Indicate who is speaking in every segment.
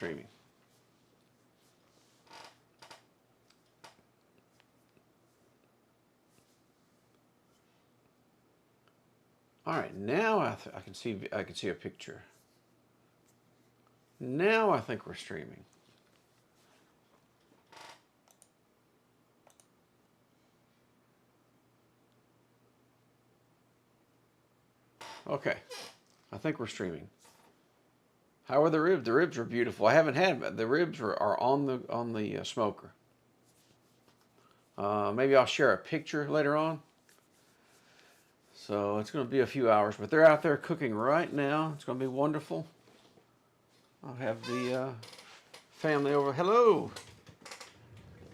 Speaker 1: Streaming. All right, now I can see a picture. Now I think we're streaming. Okay, I think we're streaming. How are the ribs? The ribs are beautiful. I haven't had them. The ribs are on the smoker. Maybe I'll share a picture later on. So it's going to be a few hours, but they're out there cooking right now. It's going to be wonderful. I'll have the family over. Hello.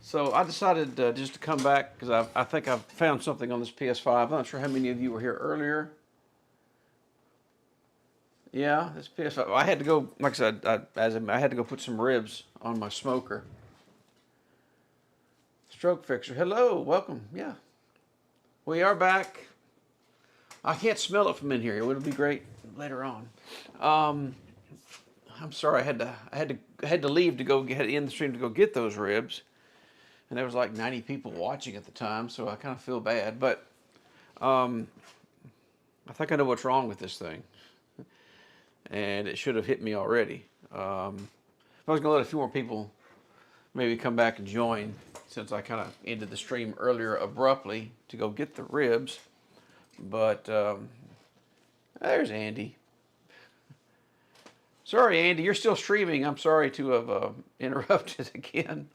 Speaker 1: So I decided just to come back because I think I've found something on this PS5. I'm not sure how many of you were here earlier. Yeah, this PS5. I had to go, like I said, I had to go put some ribs on my smoker. Stroke Fixer. Hello, welcome. Yeah, we are back. I can't smell it from in here. It would be great later on. I'm sorry. I had to leave to go get in the stream to go get those ribs, and there was like 90 people watching at the time, so I kind of feel bad. But I think I know what's wrong with this thing, and it should have hit me already. I was gonna let a few more people maybe come back and join, since I kind of ended the stream earlier abruptly to go get the ribs. But there's Andy. Sorry, Andy, you're still streaming. I'm sorry to have interrupted again.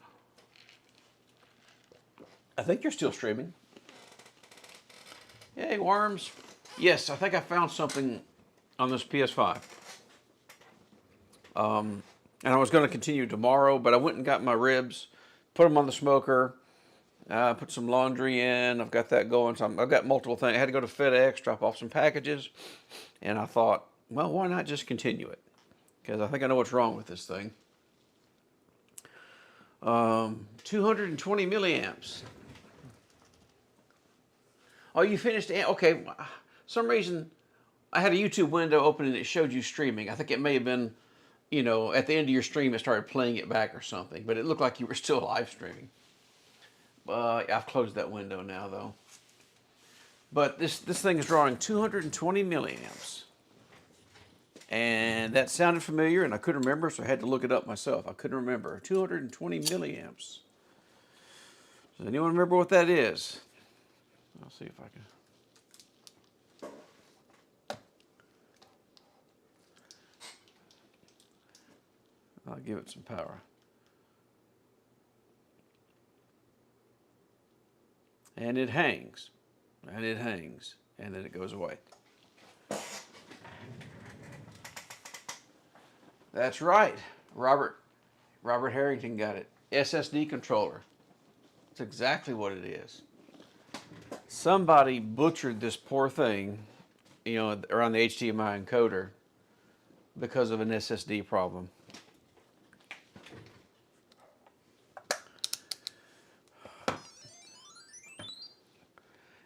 Speaker 1: I think you're still streaming. Hey, Worms. Yes, I think I found something on this PS5. And I was going to continue tomorrow, but I went and got my ribs, put them on the smoker, put some laundry in. I've got that going. So I've got multiple things. I had to go to FedEx, drop off some packages, and I thought, well, why not just continue it? Because I think I know what's wrong with this thing. 220 milliamps. Oh, you finished? Okay. Some reason I had a YouTube window open and it showed you streaming. I think it may have been, you know, at the end of your stream it started playing it back or something. But it looked like you were still live streaming. I've closed that window now, though. But this thing is drawing 220 milliamps. And that sounded familiar, and I couldn't remember, so I had to look it up myself. I couldn't remember. 220 milliamps. Does anyone remember what that is? I'll see if I can. I'll give it some power. And it hangs, and it hangs, and then it goes away. That's right. Robert Harrington got it. SSD controller. That's exactly what it is. Somebody butchered this poor thing, you know, around the HDMI encoder because of an SSD problem.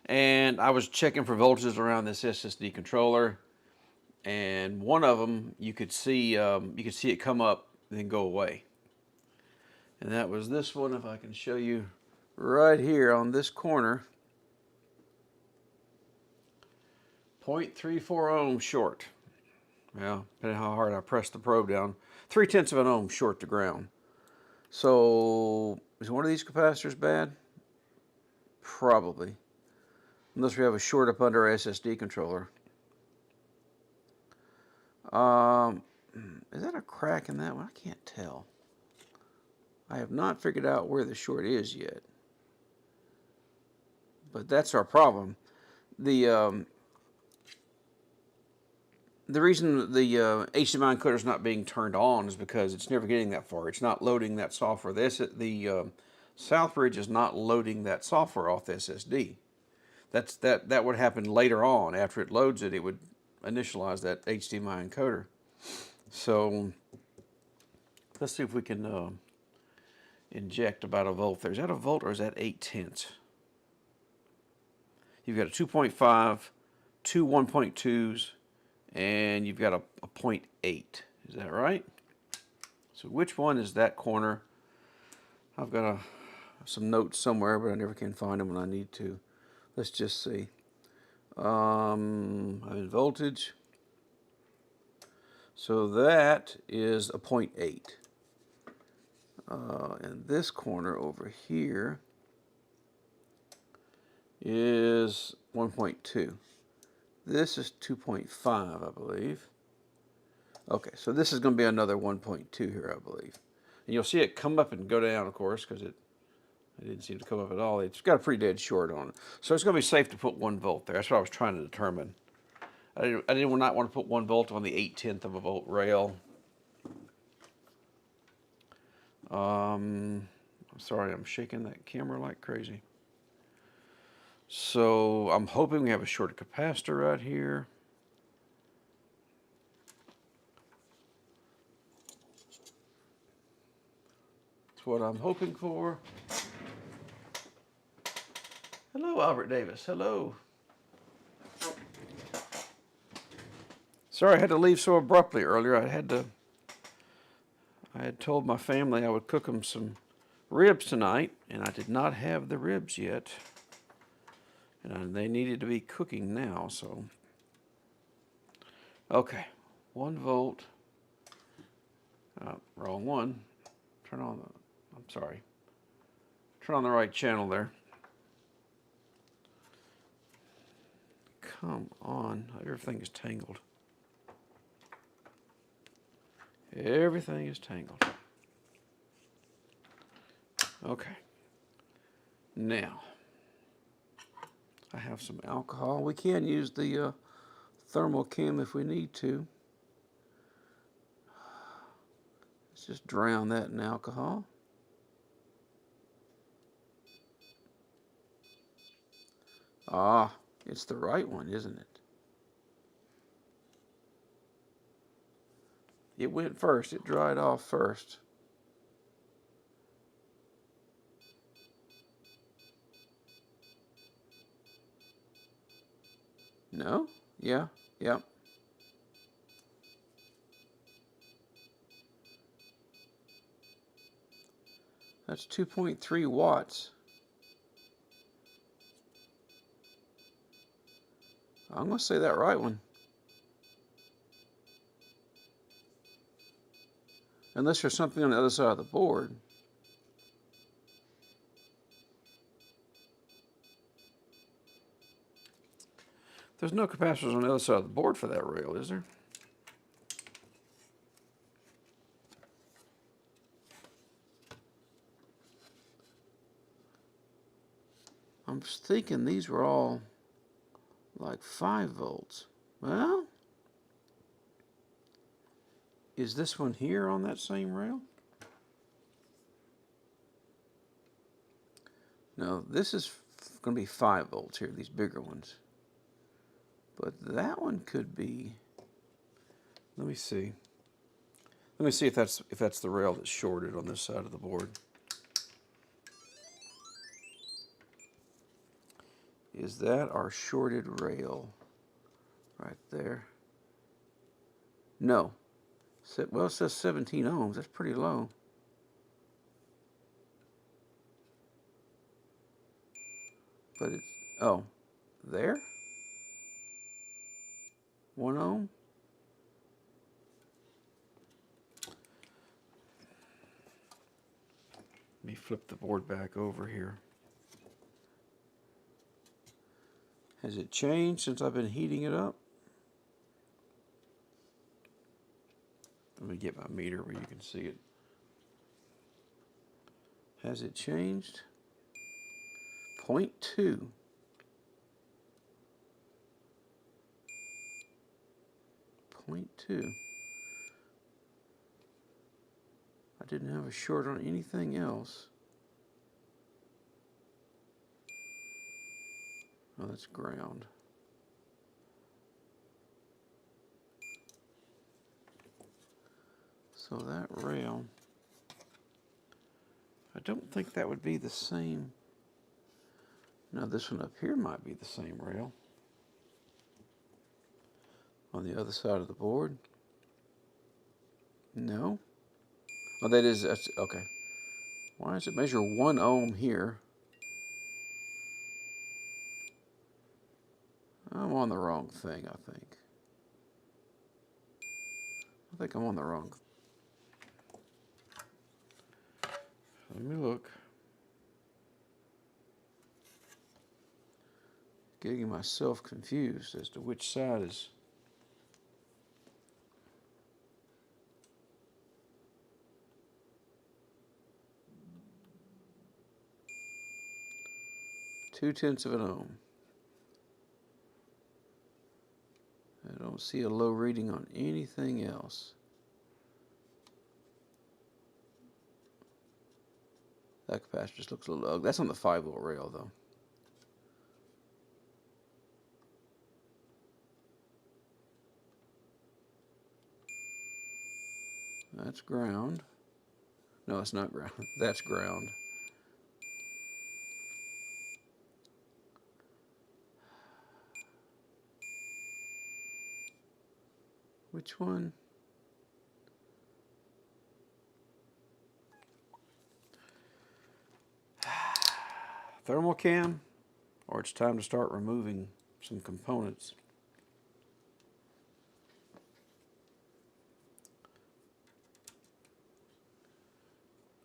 Speaker 1: And I was checking for voltages around this SSD controller, and one of them you could see it come up and then go away. And that was this one. If I can show you right here on this corner, 0.34 ohms short. Well, depending on how hard I press the probe down, 0.3 of an ohm short to ground. So is one of these capacitors bad? Probably. Unless we have a short up under our SSD controller. Is that a crack in that one? I can't tell. I have not figured out where the short is yet. But that's our problem. The reason the HDMI encoder is not being turned on is because it's never getting that far. It's not loading that software. The Southbridge is not loading that software off the SSD. That would happen later on. After it loads it, it would initialize that HDMI encoder. So let's see if we can inject about a volt there. Is that a volt or is that 0.8? You've got a 2.5, two 1.2s, and you've got a 0.8. Is that right? So which one is that corner? I've got some notes somewhere, but I never can find them when I need to. Let's just see. I'm in voltage. So that is a 0.8. And this corner over here is 1.2. This is 2.5, I believe. Okay, so this is going to be another 1.2 here, I believe. And you'll see it come up and go down, of course, because it didn't seem to come up at all. It's got a pretty dead short on it. So it's going to be safe to put 1 volt there. That's what I was trying to determine. I did not want to put 1 volt on the 0.8 of a volt rail. I'm sorry, I'm shaking that camera like crazy. So I'm hoping we have a shorted capacitor right here. That's what I'm hoping for. Hello, Albert Davis. Hello. Sorry I had to leave so abruptly earlier. I had told my family I would cook them some ribs tonight, and I did not have the ribs yet. And they needed to be cooking now, so. Okay, 1 volt. Wrong one. Turn on the, I'm sorry. Turn on the right channel there. Come on, everything is tangled. Everything is tangled. Okay. Now, I have some alcohol. We can use the thermal chem if we need to. Let's just drown that in alcohol. Ah, it's the right one, isn't it? It went first. It dried off first. No? Yeah, yeah. That's 2.3 watts. I'm going to say that right one. Unless there's something on the other side of the board. There's no capacitors on the other side of the board for that rail, is there? I'm thinking these were all like 5 volts. Well, is this one here on that same rail? No, this is going to be 5 volts here, these bigger ones. But that one could be, let me see. Let me see if that's the rail that's shorted on this side of the board. Is that our shorted rail right there? No. Well, it says 17 ohms. That's pretty low. But it's, oh, there? 1 ohm? Let me flip the board back over here. Has it changed since I've been heating it up? Let me get my meter where you can see it. Has it changed? 0.2. 0.2. I didn't have a short on anything else. Oh, that's ground. So that rail, I don't think that would be the same. Now this one up here might be the same rail. On the other side of the board. No. Oh, that is, that's, okay. Why does it measure 1 ohm here? I'm on the wrong thing, I think. I think I'm on the wrong. Let me look. Getting myself confused as to which side is. Two-tenths of an ohm. I don't see a low reading on anything else. That capacitor just looks a little ugly. That's on the 5-volt rail, though. That's ground. No, it's not ground. That's ground. Which one? Thermal cam, or it's time to start removing some components.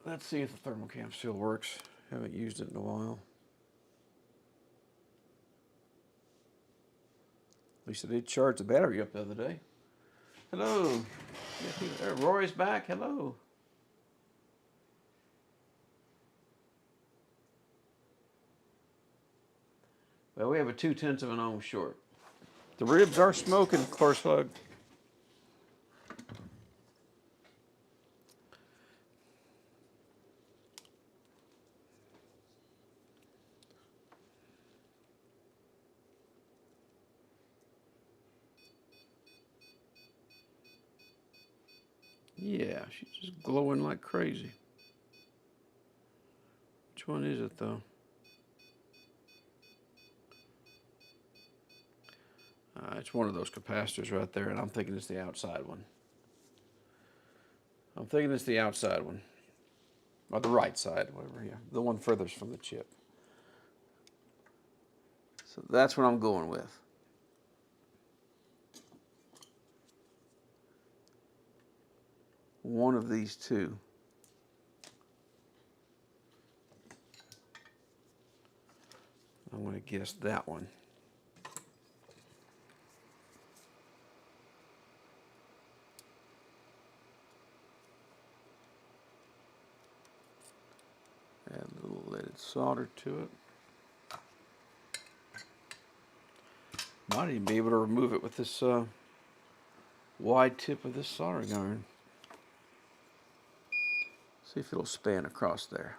Speaker 1: Let's see if the thermal cam still works. Haven't used it in a while. At least I did charge the battery up the other day. Hello. Rory's back. Hello. Well, we have a 2/10 of an ohm short. The ribs are smoking, course hug. Yeah, she's just glowing like crazy. Which one is it, though? It's one of those capacitors right there, and I'm thinking it's the outside one. I'm thinking it's the outside one. Or the right side, whatever, yeah. The one furthest from the chip. So that's what I'm going with. One of these two. I'm going to guess that one. Add a little leaded solder to it. Might even be able to remove it with this wide tip of this soldering iron. See if it'll span across there.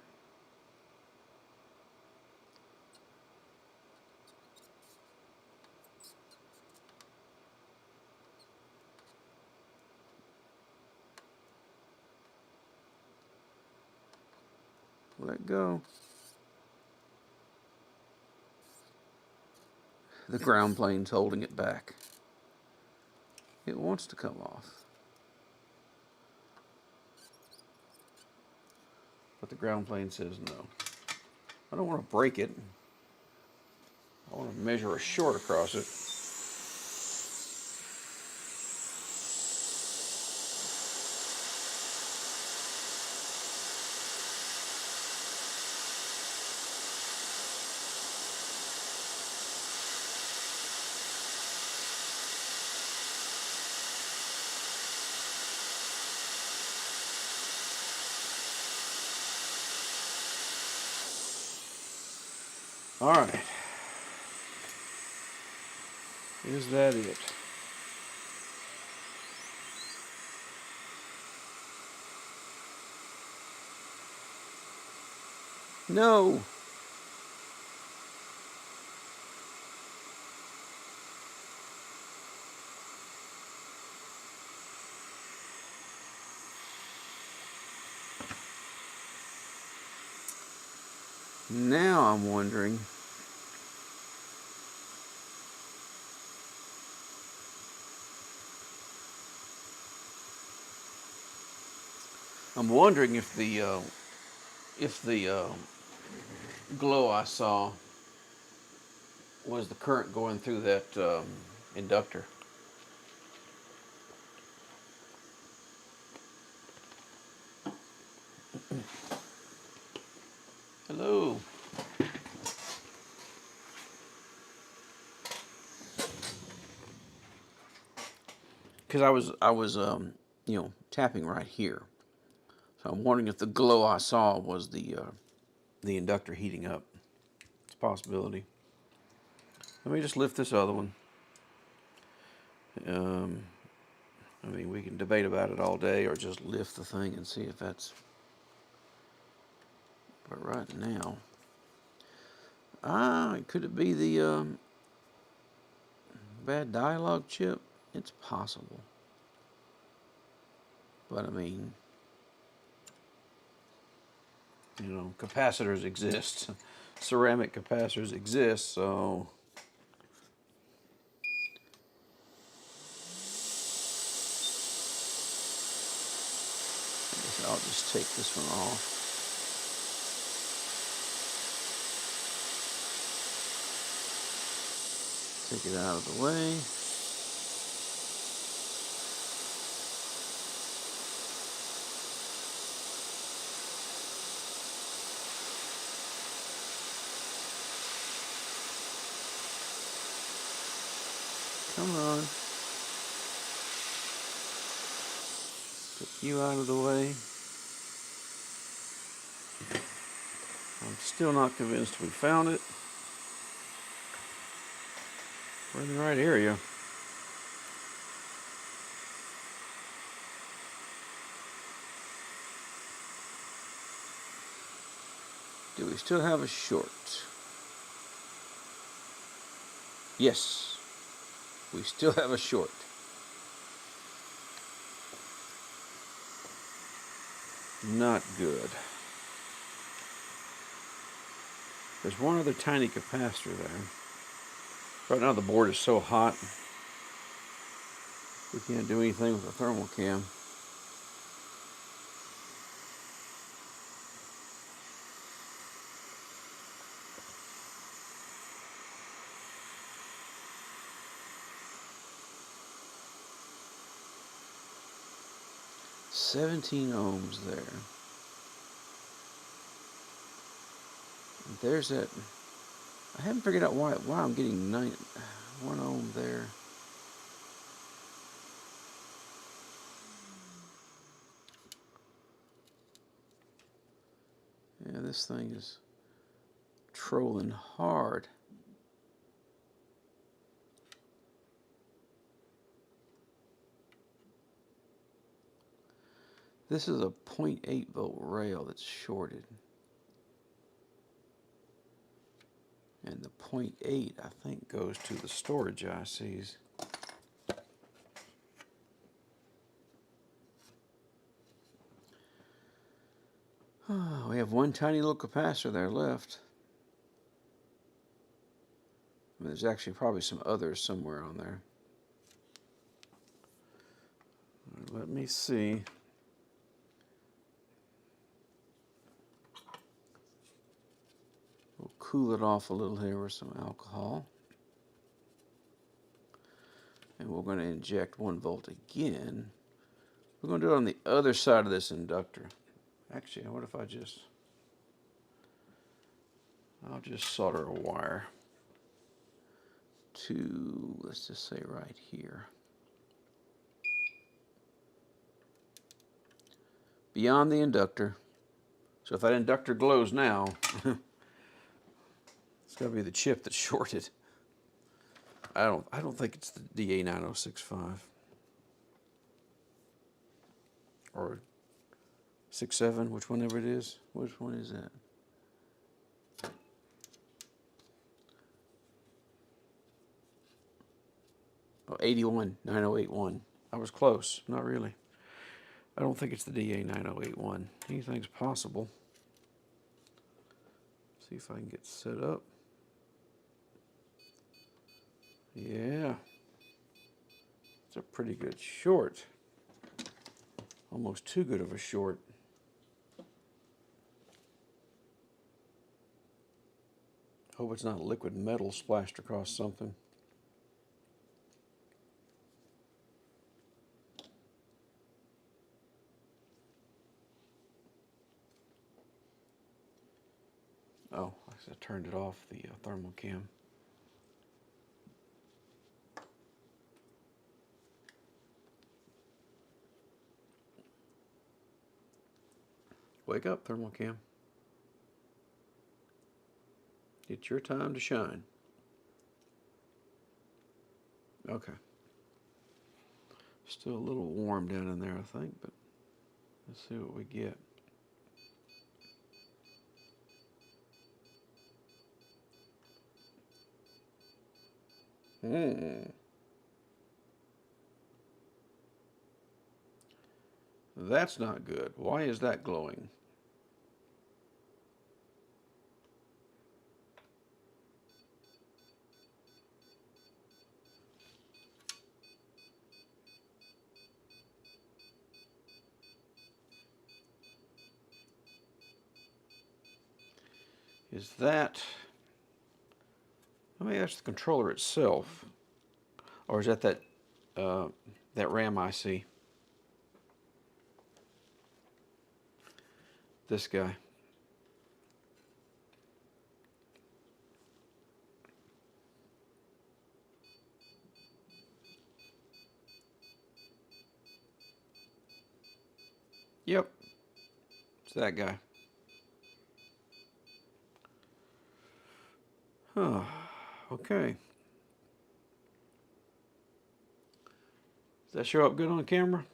Speaker 1: Let go. The ground plane's holding it back. It wants to come off. But the ground plane says no. I don't want to break it. I want to measure a short across it. All right. Is that it? No. Now I'm wondering. I'm wondering if the glow I saw was the current going through that inductor. Hello. Because I was tapping right here, so I'm wondering if the glow I saw was the inductor heating up. It's a possibility. Let me just lift this other one. Um, I mean, we can debate about it all day, or just lift the thing and see if that's. But right now, could it be the bad dialogue chip? It's possible. But I mean, capacitors exist. Ceramic capacitors exist, so. I guess I'll just take this one off. Take it out of the way. Come on. Took you out of the way. I'm still not convinced we found it. We're in the right area. Do we still have a short? Yes, we still have a short. Not good. There's one other tiny capacitor there. Right now the board is so hot, we can't do anything with the thermal cam. $17 ohms there. There's that. I haven't figured out why I'm getting 1 ohm there. Yeah, this thing is trolling hard. This is a 0.8 volt rail that's shorted. And the 0.8, I think, goes to the storage ICs. Oh, we have one tiny little capacitor there left. I mean, there's actually probably some others somewhere on there. Let me see. We'll cool it off a little here with some alcohol. And we're going to inject 1 volt again. We're going to do it on the other side of this inductor. Actually, what if I'll just solder a wire to, let's just say right here. Beyond the inductor. So if that inductor glows now, it's got to be the chip that's shorted. I don't think it's the DA9065 or 67, which whenever it is. Which one is that? Oh, 9081. I was close. Not really. I don't think it's the DA9081. Anything's possible. See if I can get set up. Yeah. It's a pretty good short. Almost too good of a short. Hope it's not liquid metal splashed across something. Oh, I turned it off, the thermal cam. Wake up, thermal cam. It's your time to shine. Okay. Still a little warm down in there, I think, but let's see what we get. That's not good. Why is that glowing? Is that, let me ask the controller itself, or is that that RAM IC? This guy. Yep, it's that guy. Huh, okay. Does that show up good on camera?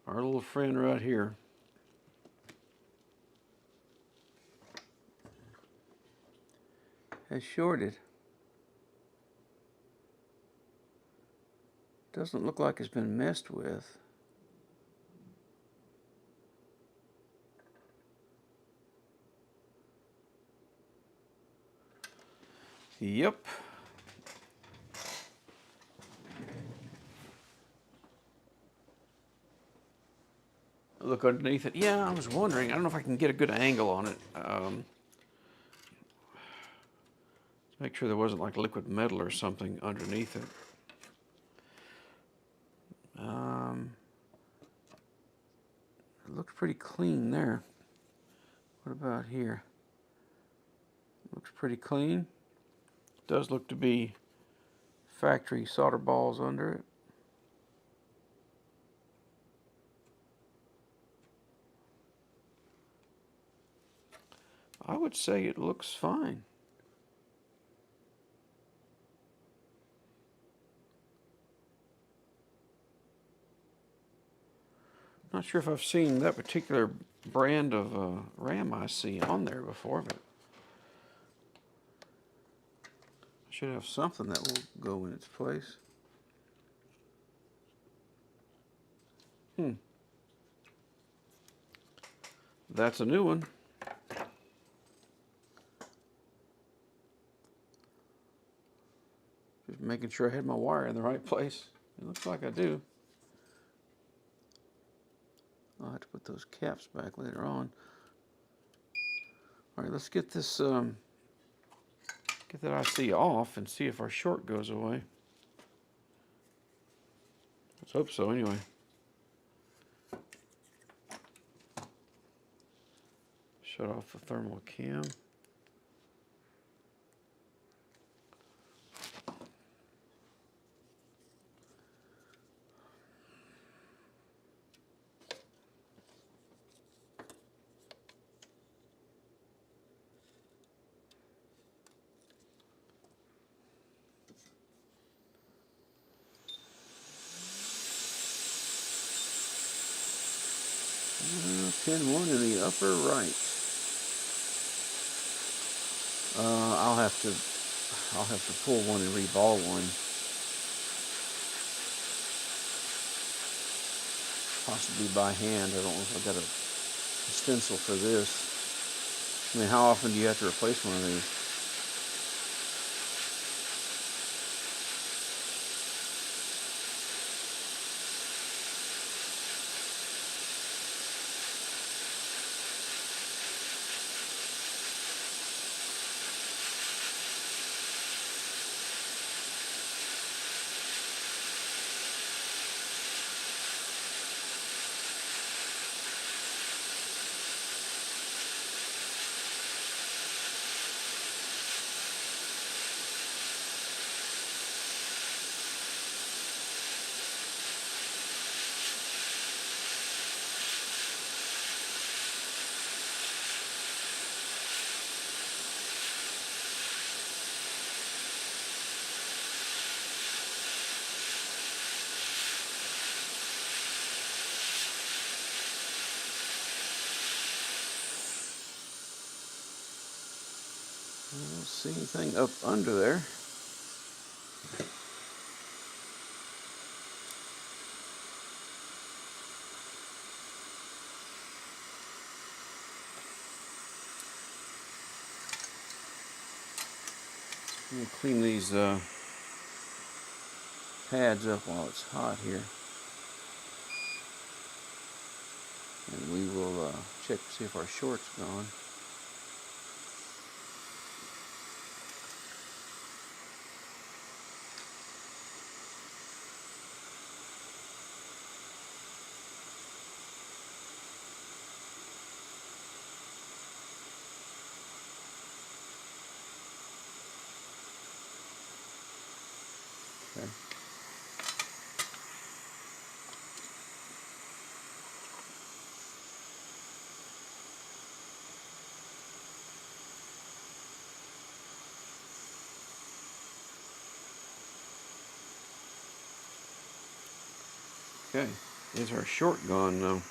Speaker 1: Our little friend right here. Has shorted. Doesn't look like it's been messed with. Yep. Look underneath it. Yeah, I was wondering. I don't know if I can get a good angle on it. Make sure there wasn't like liquid metal or something underneath it. It looks pretty clean there. What about here? Looks pretty clean. Does look to be factory solder balls under it. I would say it looks fine. Not sure if I've seen that particular brand of RAM IC on there before, but I should have something that will go in its place. That's a new one. Just making sure I had my wire in the right place. It looks like I do. I'll have to put those caps back later on. All right, let's get this, get that IC off and see if our short goes away. Let's hope so anyway. Shut off the thermal cam. Pin 1 in the upper right. I'll have to pull one and reball one. Possibly by hand. I don't know if I've got a stencil for this. I mean, how often do you have to replace one of these? I don't see anything up under there. I'm going to clean these pads up while it's hot here. And we will check to see if our short's gone. Okay. Okay, is our short gone now?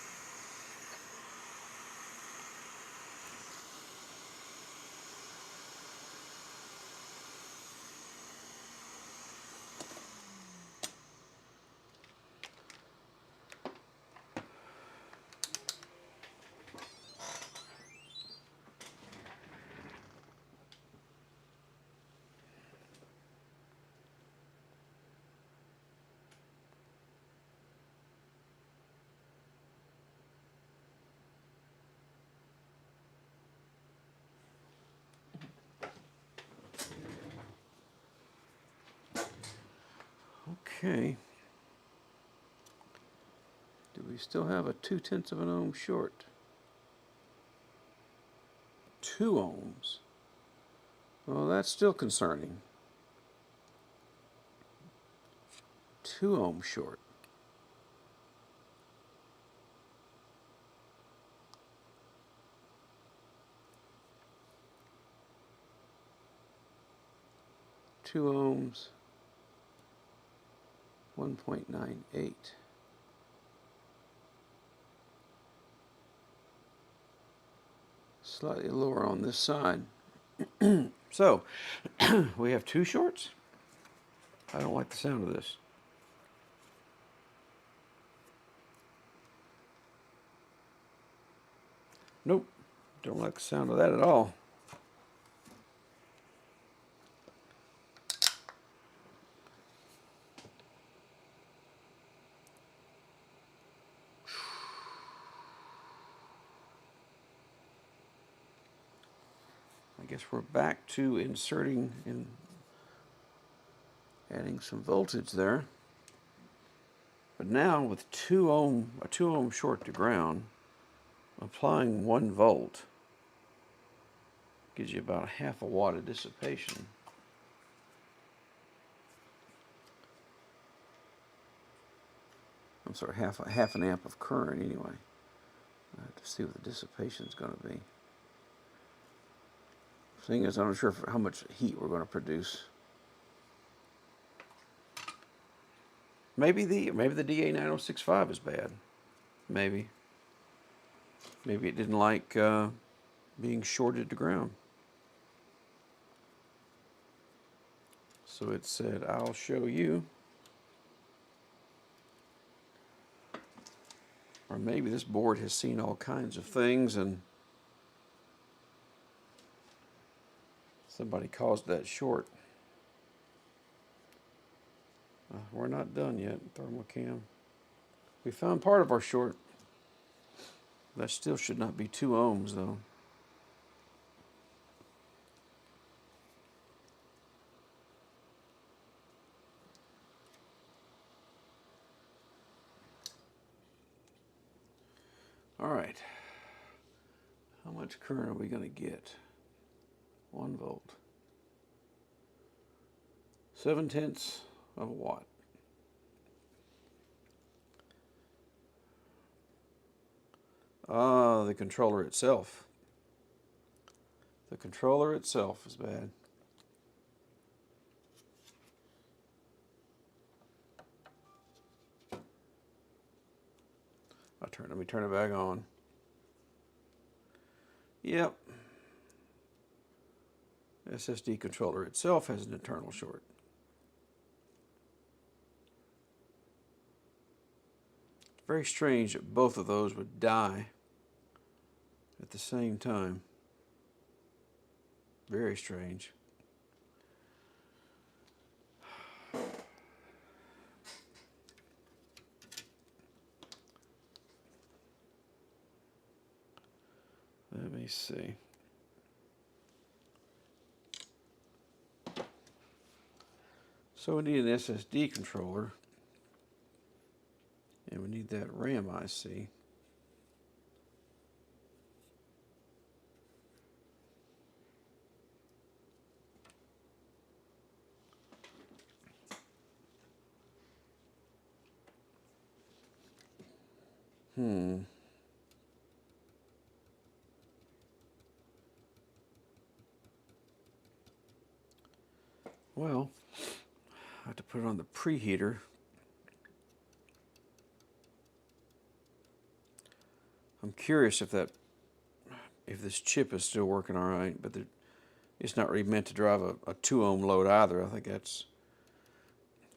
Speaker 1: Okay. Do we still have a 0.2 of an ohm short? 2 ohms. Well, that's still concerning. 2 ohm short. Two ohms, 1.98. Slightly lower on this side. So, we have 2 shorts. I don't like the sound of this. Nope, don't like the sound of that at all. I guess we're back to inserting and adding some voltage there. But now with a 2 ohm short to ground, applying 1 volt gives you about 1/2 watt of dissipation. I'm sorry, half an amp of current anyway. I have to see what the dissipation is going to be. Thing is, I'm not sure how much heat we're going to produce. Maybe the DA9065 is bad. Maybe it didn't like being shorted to ground. So it said, "I'll show you." Or maybe this board has seen all kinds of things and somebody caused that short. We're not done yet, thermocam. We found part of our short. That still should not be 2 ohms though. All right. How much current are we going to get? 1 volt. 0.7 of a watt. The controller itself. The controller itself is bad. Let me turn it back on. Yep. SSD controller itself has an internal short. It's very strange that both of those would die at the same time. Very strange. Let me see. So we need an SSD controller, and we need that RAM IC. Well, I have to put it on the preheater. I'm curious if this chip is still working all right, but it's not really meant to drive a 2 ohm load either. I think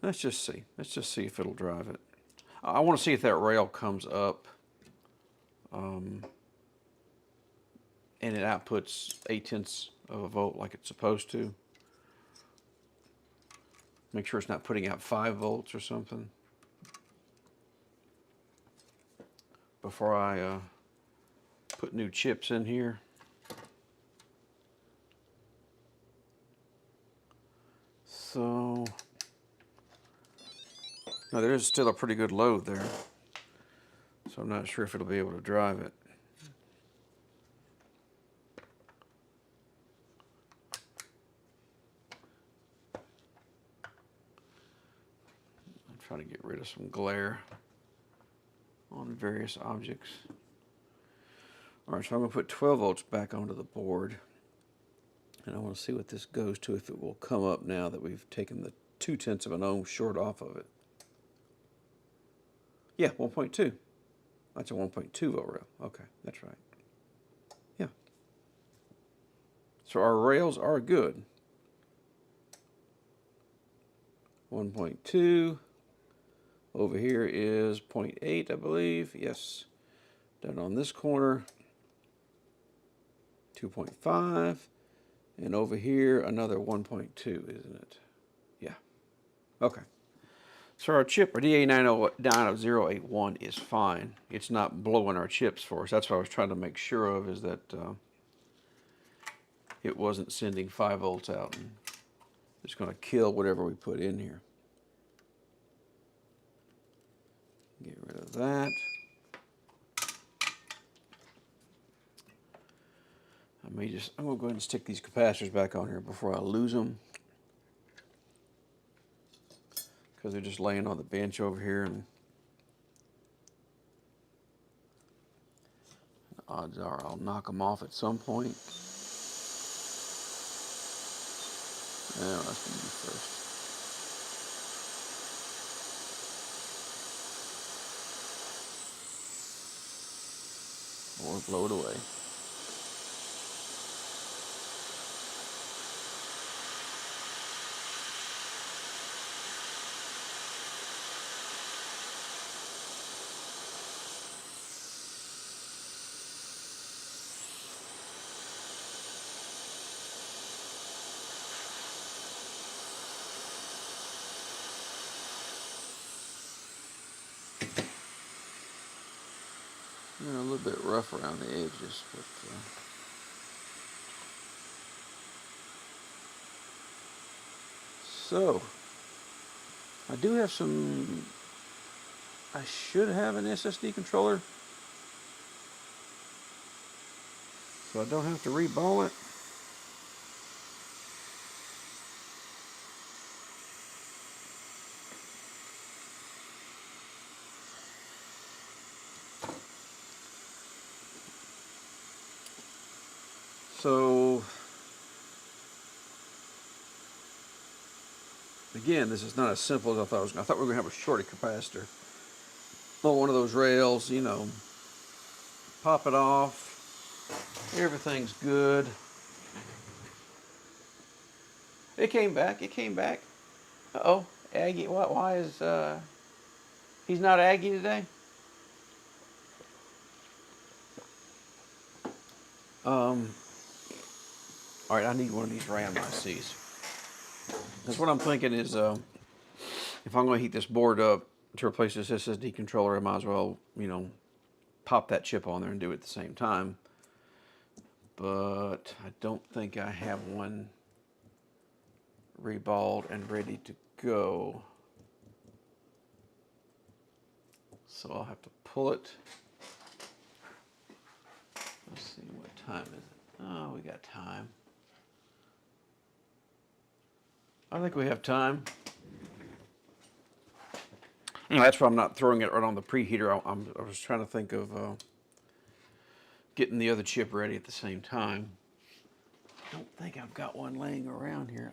Speaker 1: let's just see. Let's just see if it'll drive it. I want to see if that rail comes up and it outputs 0.8 of a volt like it's supposed to. Make sure it's not putting out 5 volts or something before I put new chips in here. So, no, there is still a pretty good load there. So I'm not sure if it'll be able to drive it. I'm trying to get rid of some glare on various objects. All right, so I'm going to put 12 volts back onto the board. And I want to see what this goes to, if it will come up now that we've taken the 0.2 of an ohm short off of it. Yeah, 1.2. That's a 1.2 volt rail. Okay, that's right. Yeah. So our rails are good. 1.2. Over here is 0.8, I believe. Yes. Down on this corner, 2.5. And over here, another 1.2, isn't it? Yeah. Okay. So our chip, our DA90981, is fine. It's not blowing our chips for us. That's what I was trying to make sure of, is that it wasn't sending 5 volts out and it's going to kill whatever we put in here. Get rid of that. I'm going to go ahead and stick these capacitors back on here before I lose them, because they're just laying on the bench over here, and odds are I'll knock them off at some point. No, that's going to be first. Or blow it away. A little bit rough around the edges, but so I do have some. I should have an SSD controller, so I don't have to reball it. So again, this is not as simple as I thought it was. I thought we were going to have a shorty capacitor on one of those rails, you know, pop it off, everything's good. It came back. It came back. Uh-oh. Aggie, what? Why is, he's not Aggie today? Um, all right, I need one of these RAM ICs. Because what I'm thinking is, if I'm going to heat this board up to replace this SSD controller, I might as well, you know, pop that chip on there and do it at the same time. But I don't think I have one reballed and ready to go. So I'll have to pull it. Let's see, what time is it? Oh, we got time. I think we have time. Anyway, that's why I'm not throwing it right on the preheater. I was trying to think of getting the other chip ready at the same time. I don't think I've got one laying around here.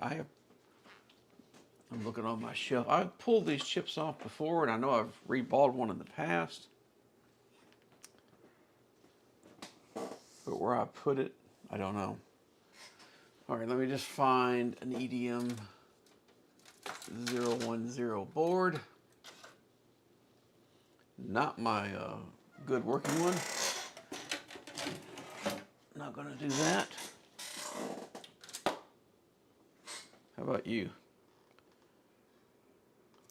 Speaker 1: I'm looking on my shelf. I've pulled these chips off before, and I know I've reballed one in the past. But where I put it, I don't know. All right, let me just find an EDM 010 board. Not my good working one. Not gonna do that. How about you?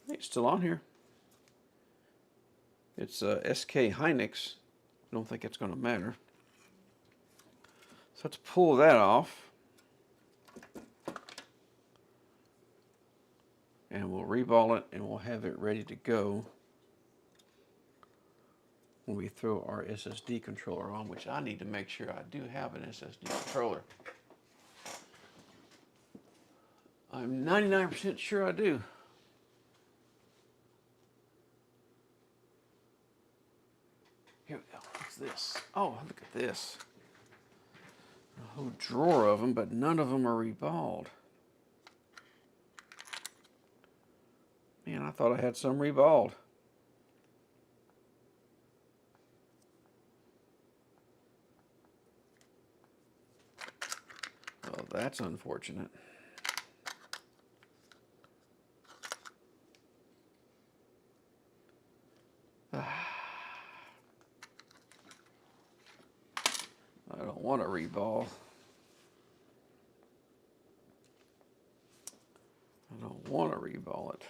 Speaker 1: Hey, it's still on here. It's SK Hynix. I don't think it's gonna matter. So let's pull that off. And we'll reball it and we'll have it ready to go when we throw our SSD controller on, which I need to make sure I do have an SSD controller. I'm 99% sure I do. Here we go. What's this? Oh, look at this. A whole drawer of them, but none of them are reballed. Man, I thought I had some reballed. Well, that's unfortunate. I don't want to reball. I don't want to reball it.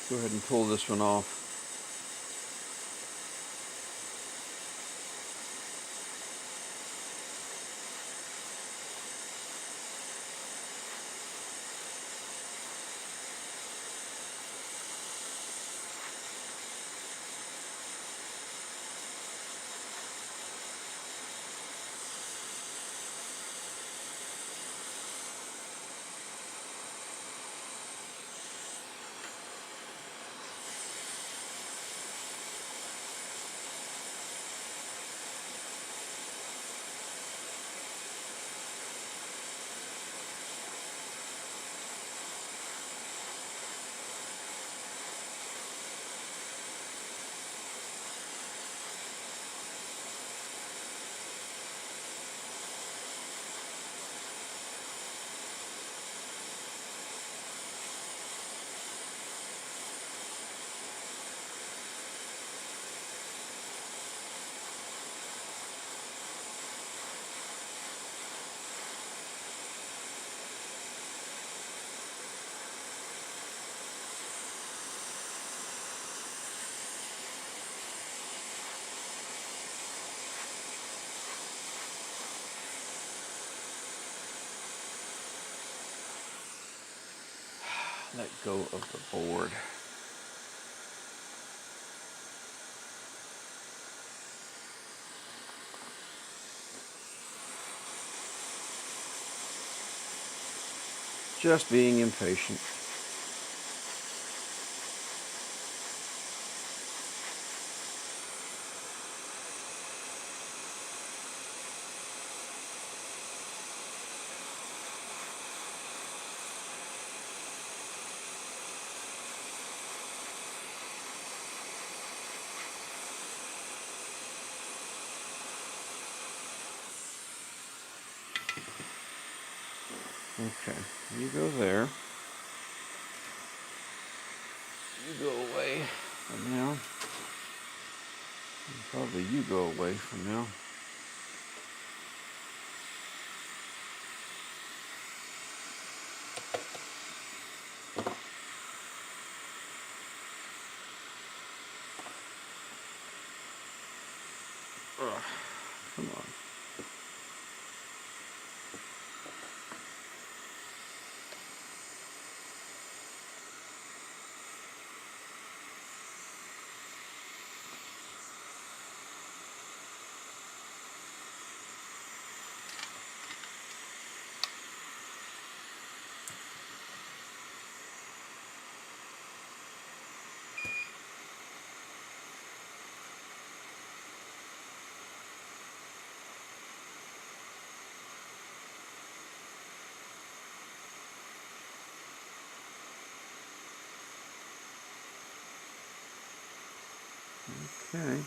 Speaker 1: Go ahead and pull this one off. Let go of the board. Just being impatient. Okay, you go there. You go away from now. And probably you go away from now. Ugh, come on. Okay.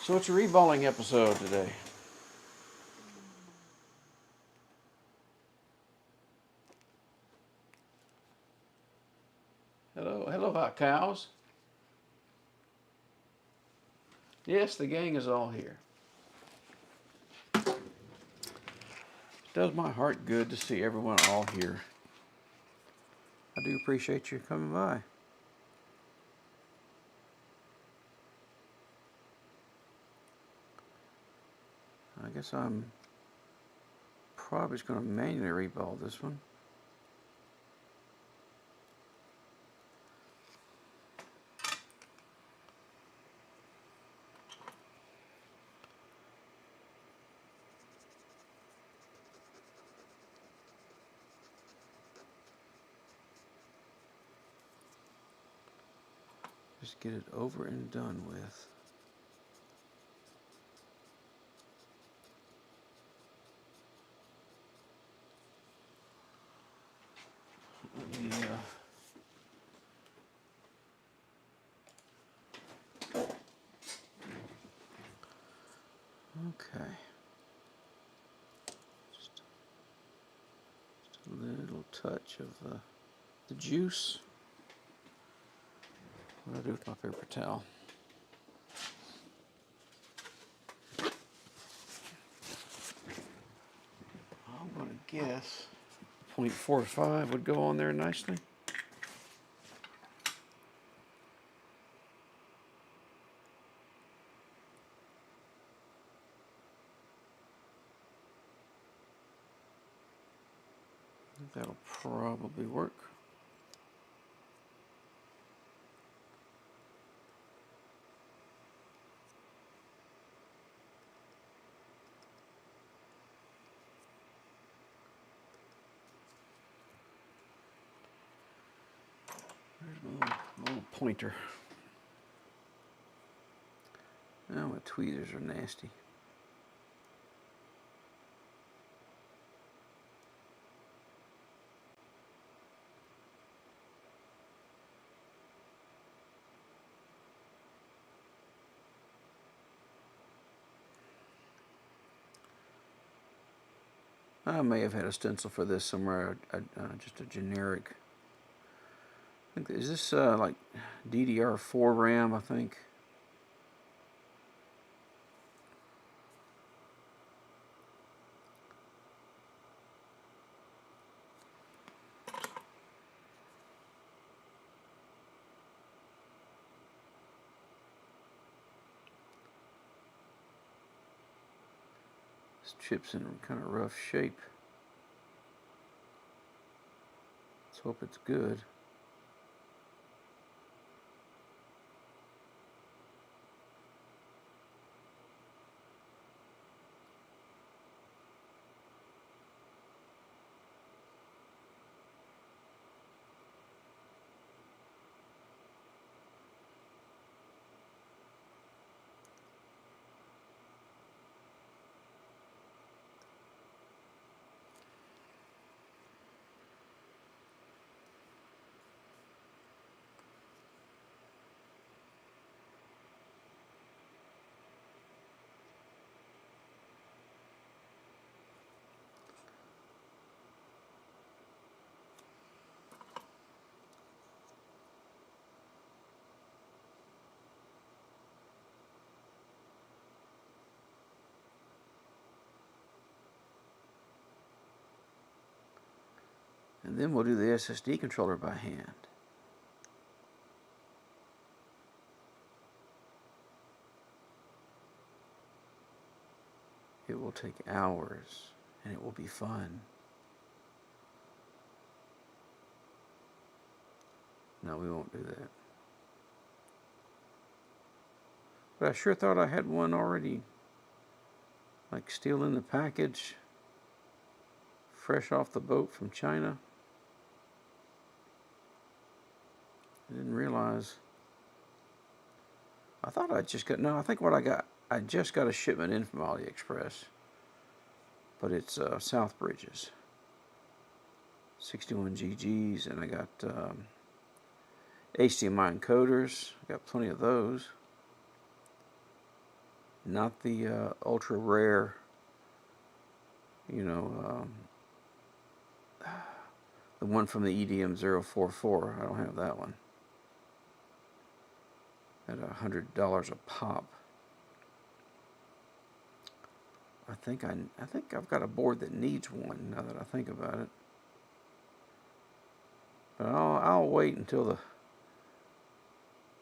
Speaker 1: So it's a reballing episode today. Hello, hot cows. Yes, the gang is all here. It does my heart good to see everyone all here. I do appreciate you coming by. I guess I'm probably just going to manually reball this one. Just get it over and done with. Yeah. Okay. Just a little touch of the juice. What do I do with my paper towel? I'm going to guess 0.45 would go on there nicely. That'll probably work. There's my little pointer. Now my tweezers are nasty. I may have had a stencil for this somewhere, just a generic. Is this like DDR4 RAM, I think? This chip's in kind of rough shape. Let's hope it's good. And then we'll do the SSD controller by hand. It will take hours, and it will be fun. No, we won't do that. But I sure thought I had one already, like still in the package, fresh off the boat from China. I didn't realize. I thought I just got, no, I think what I just got a shipment in from AliExpress. But it's South Bridges. 61 GGs, and I got HDMI encoders. I got plenty of those. Not the ultra rare, you know, the one from the EDM044. I don't have that one. At $100 a pop. I think I've got a board that needs one now that I think about it. But I'll wait until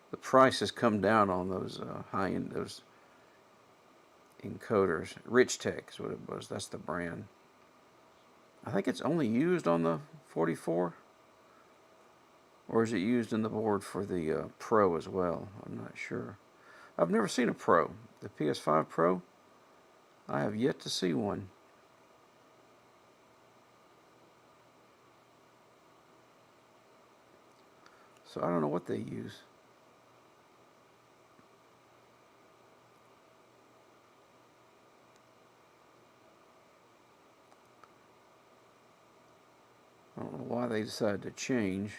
Speaker 1: the prices come down on those high-end, those encoders. Rich Tech is what it was. That's the brand. I think it's only used on the 44, or is it used in the board for the Pro as well? I'm not sure. I've never seen a Pro. The PS5 Pro, I have yet to see one. So I don't know what they use. I don't know why they decided to change.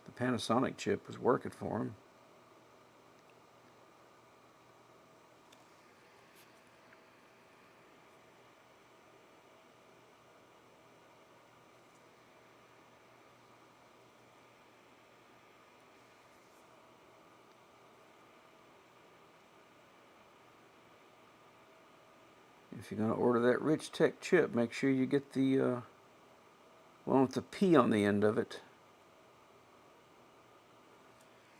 Speaker 1: The Panasonic chip was working for them. If you're going to order that Rich Tech chip, make sure you get the one with the P on the end of it.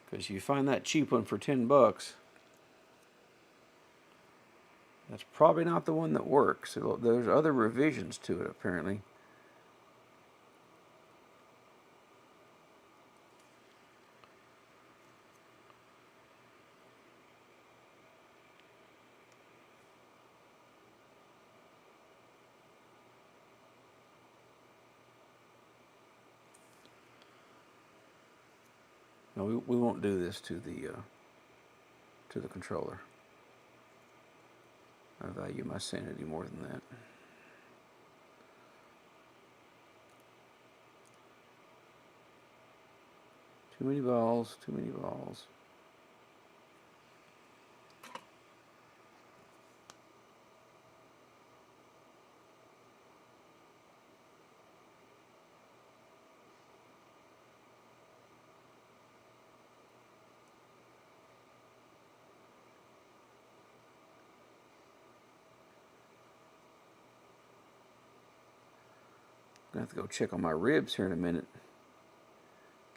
Speaker 1: Because you find that cheap one for $10, that's probably not the one that works. There's other revisions to it, apparently. No, we won't do this to the controller. I value my sanity more than that. Too many balls, too many balls. I'm going to have to go check on my ribs here in a minute.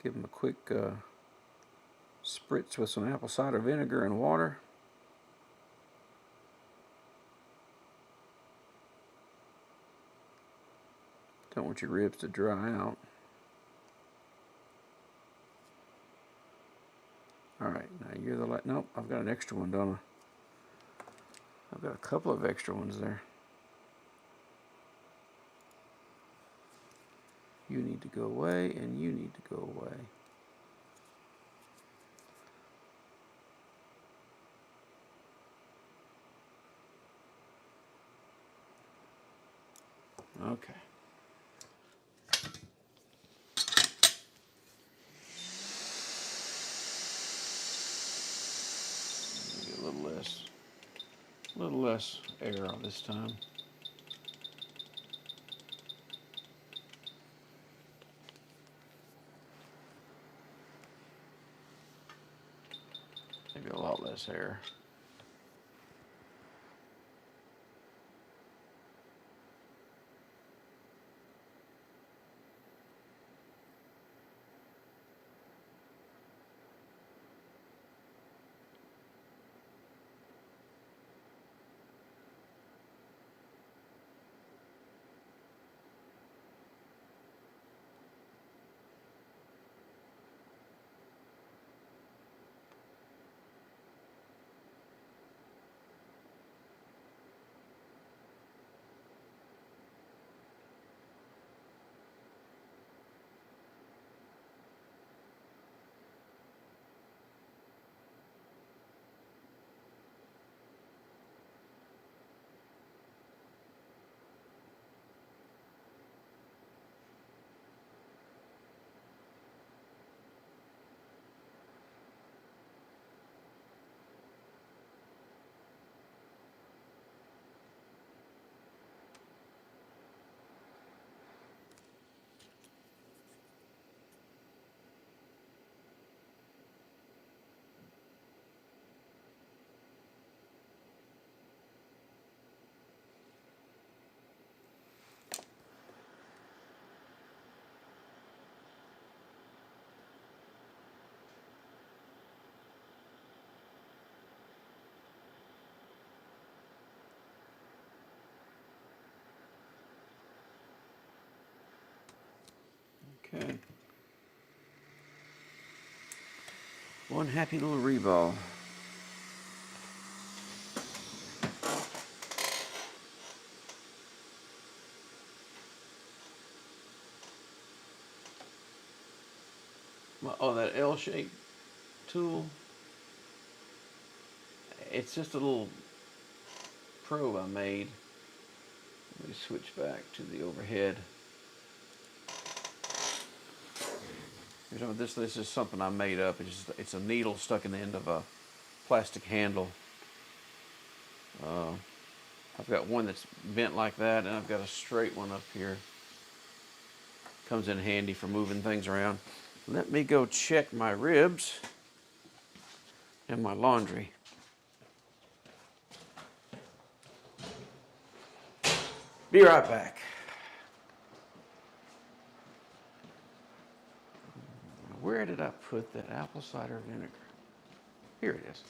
Speaker 1: Give them a quick spritz with some apple cider vinegar and water. Don't want your ribs to dry out. Alright, now you're the light. Nope, I've got an extra one, don't I? I've got a couple of extra ones there. You need to go away, and you need to go away. Okay. Get a little less air on this time. Maybe a lot less air. Okay. One happy little reball. Oh, that L-shaped tool. It's just a little probe I made. Let me switch back to the overhead. This is something I made up. It's a needle stuck in the end of a plastic handle. I've got one that's bent like that, and I've got a straight one up here. Comes in handy for moving things around. Let me go check my ribs and my laundry. Be right back. Where did I put that apple cider vinegar? Here it is.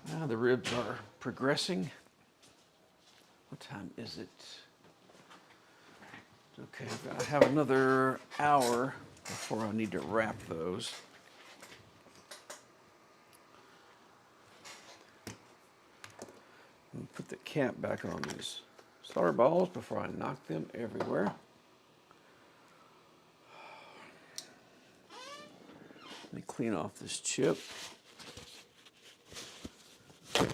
Speaker 1: Now the ribs are progressing. What time is it? Okay, I have another hour before I need to wrap those. Put the cap back on these solder balls before I knock them everywhere. Let me clean off this chip.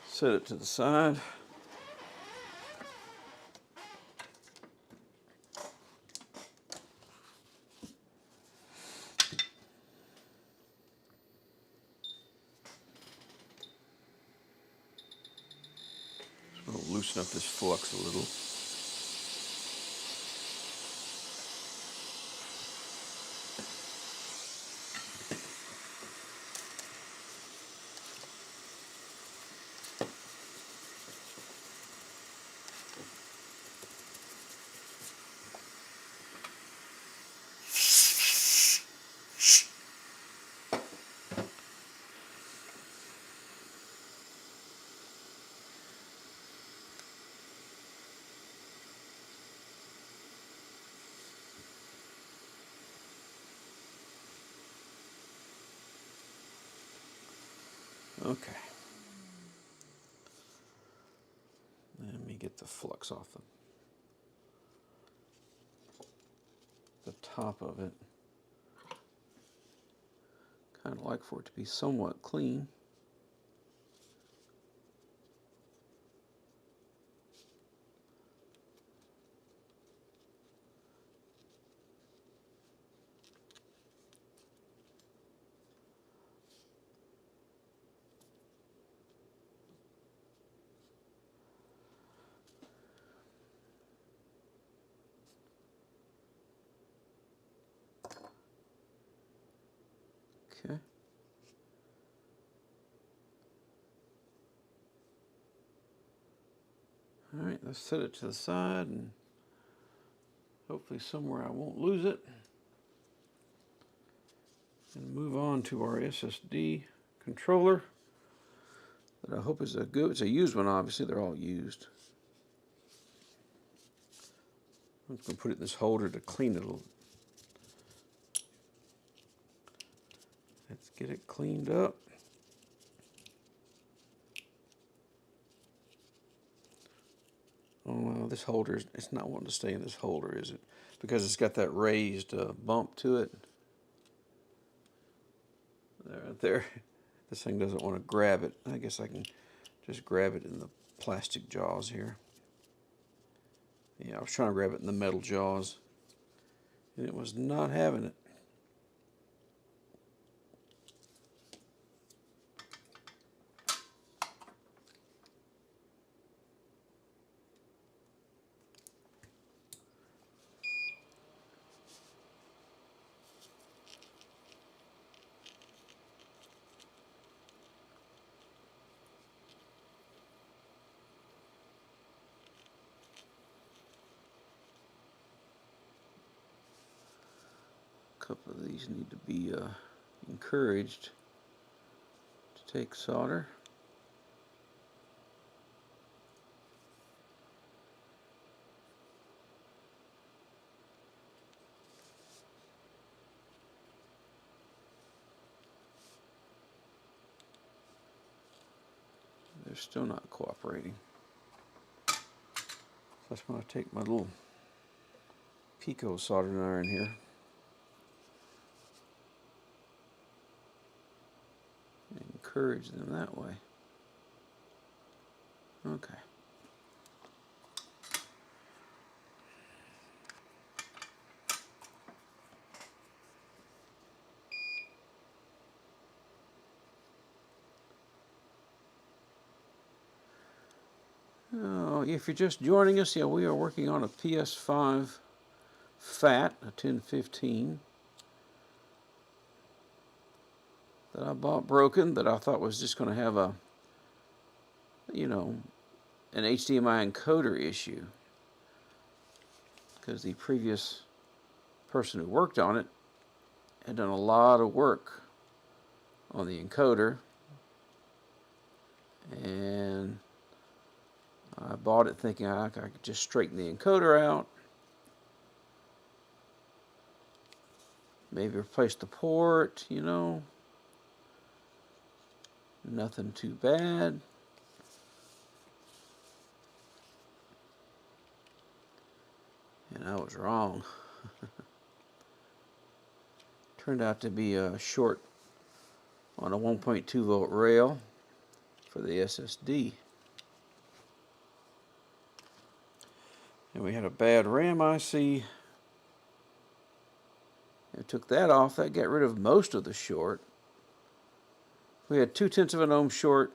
Speaker 1: Set it to the side. We'll loosen up this flux a little. Okay. Let me get the flux off the top of it. Kind of like for it to be somewhat clean. Okay. All right, let's set it to the side and hopefully somewhere I won't lose it. And move on to our SSD controller that I hope is it's a used one, obviously, they're all used. I'm just going to put it in this holder to clean it a little. Let's get it cleaned up. Oh, well, this holder, it's not wanting to stay in this holder, is it? Because it's got that raised bump to it. There. This thing doesn't want to grab it. I guess I can just grab it in the plastic jaws here. Yeah, I was trying to grab it in the metal jaws, and it was not having it. A couple of these need to be encouraged to take solder. They're still not cooperating. So that's when I take my little Pico soldering iron here and encourage them that way. Okay. Oh, if you're just joining us, yeah, we are working on a PS5 Fat, a 1015 that I bought broken, that I thought was just going to have a, you know, an HDMI encoder issue, because the previous person who worked on it had done a lot of work on the encoder, and I bought it thinking I could just straighten the encoder out, maybe replace the port, you know, nothing too bad. And I was wrong. Turned out to be a short on a 1.2 volt rail for the SSD. And we had a bad RAM IC. I took that off. That got rid of most of the short. We had 0.2 of an ohm short,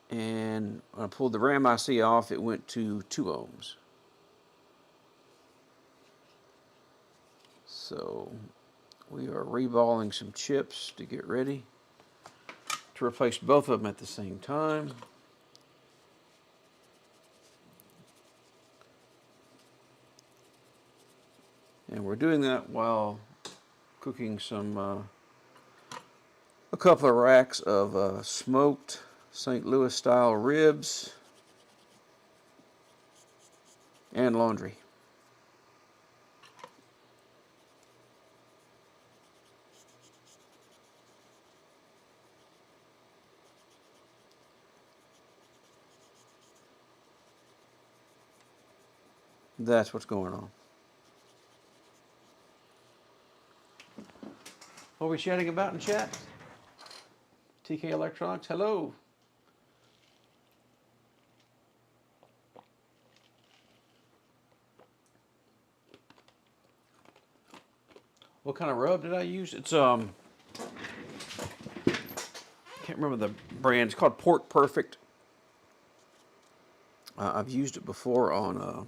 Speaker 1: and when I pulled the RAM IC off, it went to 2 ohms. So we are reballing some chips to get ready to replace both of them at the same time. And we're doing that while cooking some, a couple of racks of smoked St. Louis style ribs and laundry. That's what's going on. What are we chatting about in chat? TK Electronics, hello. What kind of rub did I use? It's can't remember the brand. It's called Pork Perfect. I've used it before on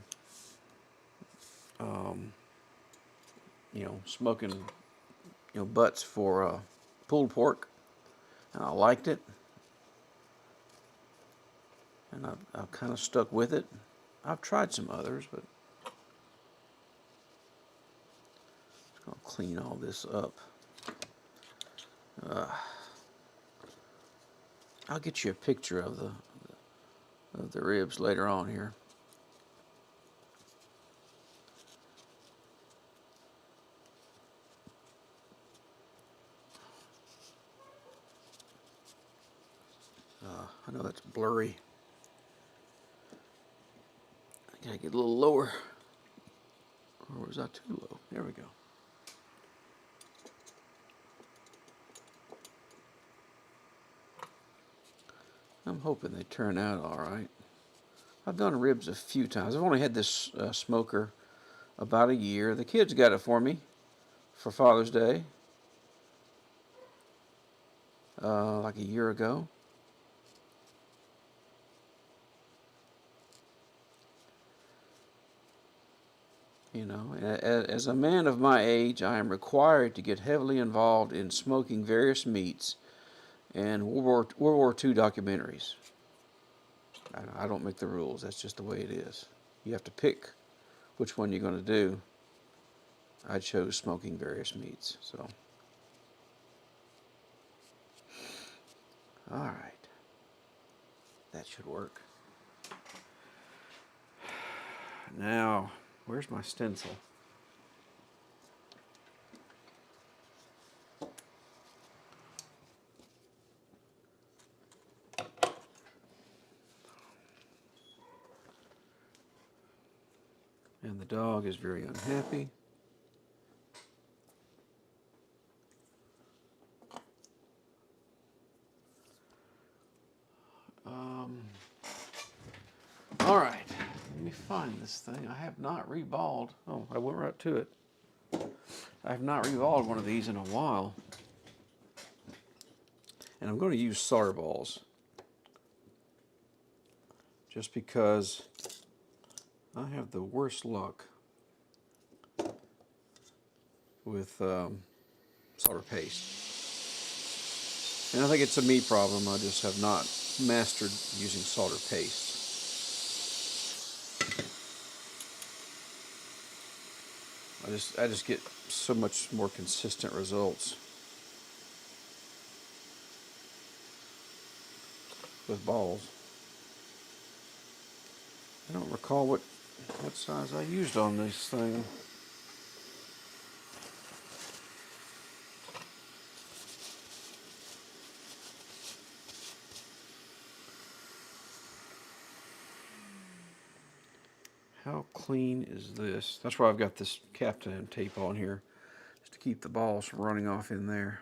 Speaker 1: you know, smoking, you know, butts for pulled pork, and I liked it, and I've kind of stuck with it. I've tried some others, but I'm gonna clean all this up. I'll get you a picture of the ribs later on here. I know that's blurry. I gotta get a little lower. Or was I too low? There we go. I'm hoping they turn out all right. I've done ribs a few times. I've only had this smoker about a year. The kids got it for me for Father's Day, like a year ago. You know, as a man of my age, I am required to get heavily involved in smoking various meats and World War II documentaries. I don't make the rules. That's just the way it is. You have to pick which one you're going to do. I chose smoking various meats. So, all right, that should work. Now, where's my stencil? And the dog is very unhappy. All right, let me find this thing. I have not reballed. Oh, I went right to it. I have not reballed one of these in a while. And I'm going to use solder balls. Just because I have the worst luck with solder paste. And I think it's a me problem. I just have not mastered using solder paste. I just get so much more consistent results with balls. I don't recall what size I used on this thing. How clean is this? That's why I've got this Captain tape on here, just to keep the balls from running off in there.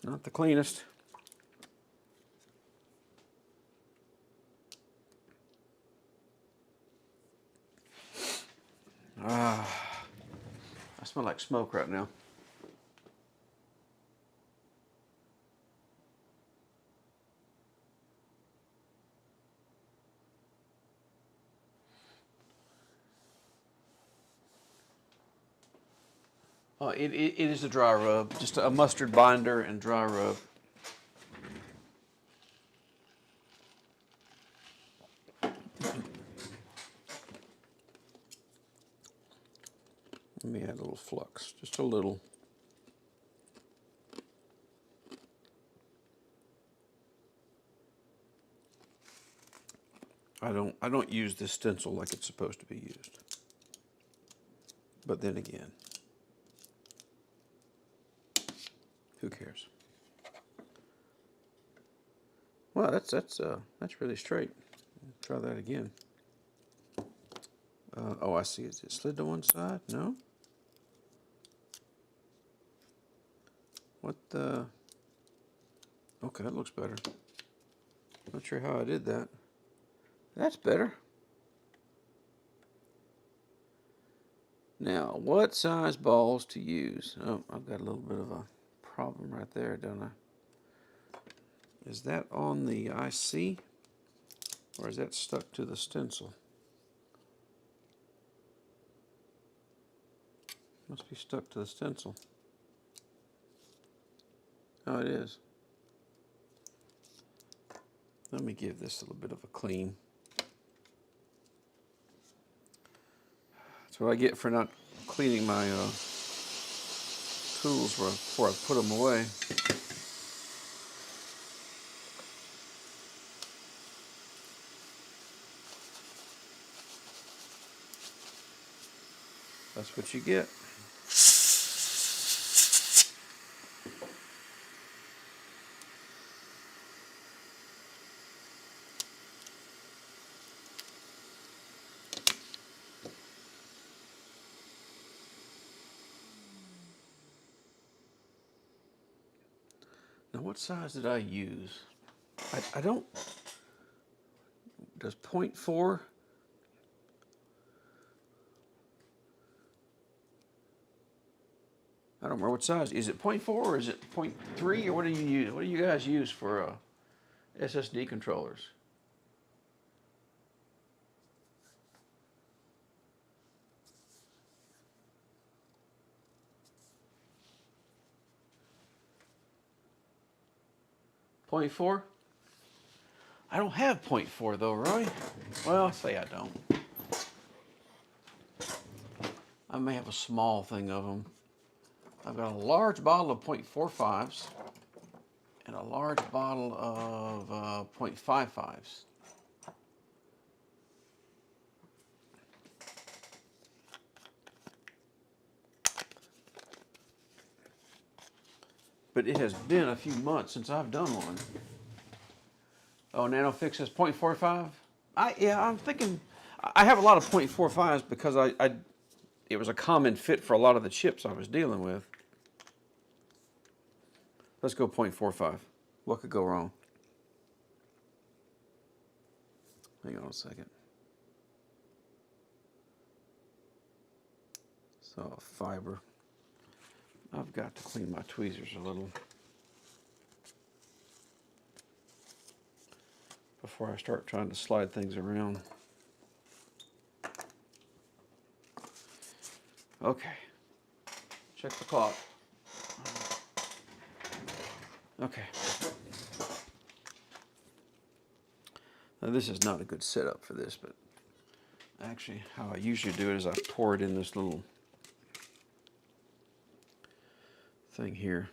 Speaker 1: Not the cleanest. I smell like smoke right now. It is a dry rub, just a mustard binder and dry rub. Let me add a little flux, just a little. I don't use this stencil like it's supposed to be used. But then again, who cares? Well, that's really straight. Try that again. Oh, I see. Is it slid to one side? No. What the? Okay, that looks better. Not sure how I did that. That's better. Now, what size balls to use? Oh, I've got a little bit of a problem right there, don't I? Is that on the IC? Or is that stuck to the stencil? Must be stuck to the stencil. Oh, it is. Let me give this a little bit of a clean. That's what I get for not cleaning my tools before I put them away. That's what you get. what size did I use? I don't, does 0.4? I don't remember what size. Is it 0.4 or is it 0.3 or what do you use? What do you guys use for SSD controllers? .4? I don't have .4 though, Roy. Well, say I don't. I may have a small thing of them. I've got a large bottle of .45s and a large bottle of .55s. But it has been a few months since I've done one. Oh, NanoFix has .45? I'm thinking, I have a lot of .45s because it was a common fit for a lot of the chips I was dealing with. Let's go .45. What could go wrong? Hang on a second. So, fiber. I've got to clean my tweezers a little before I start trying to slide things around. Okay. Check the clock. Okay. Now this is not a good setup for this, but actually how I usually do it is I pour it in this little thing here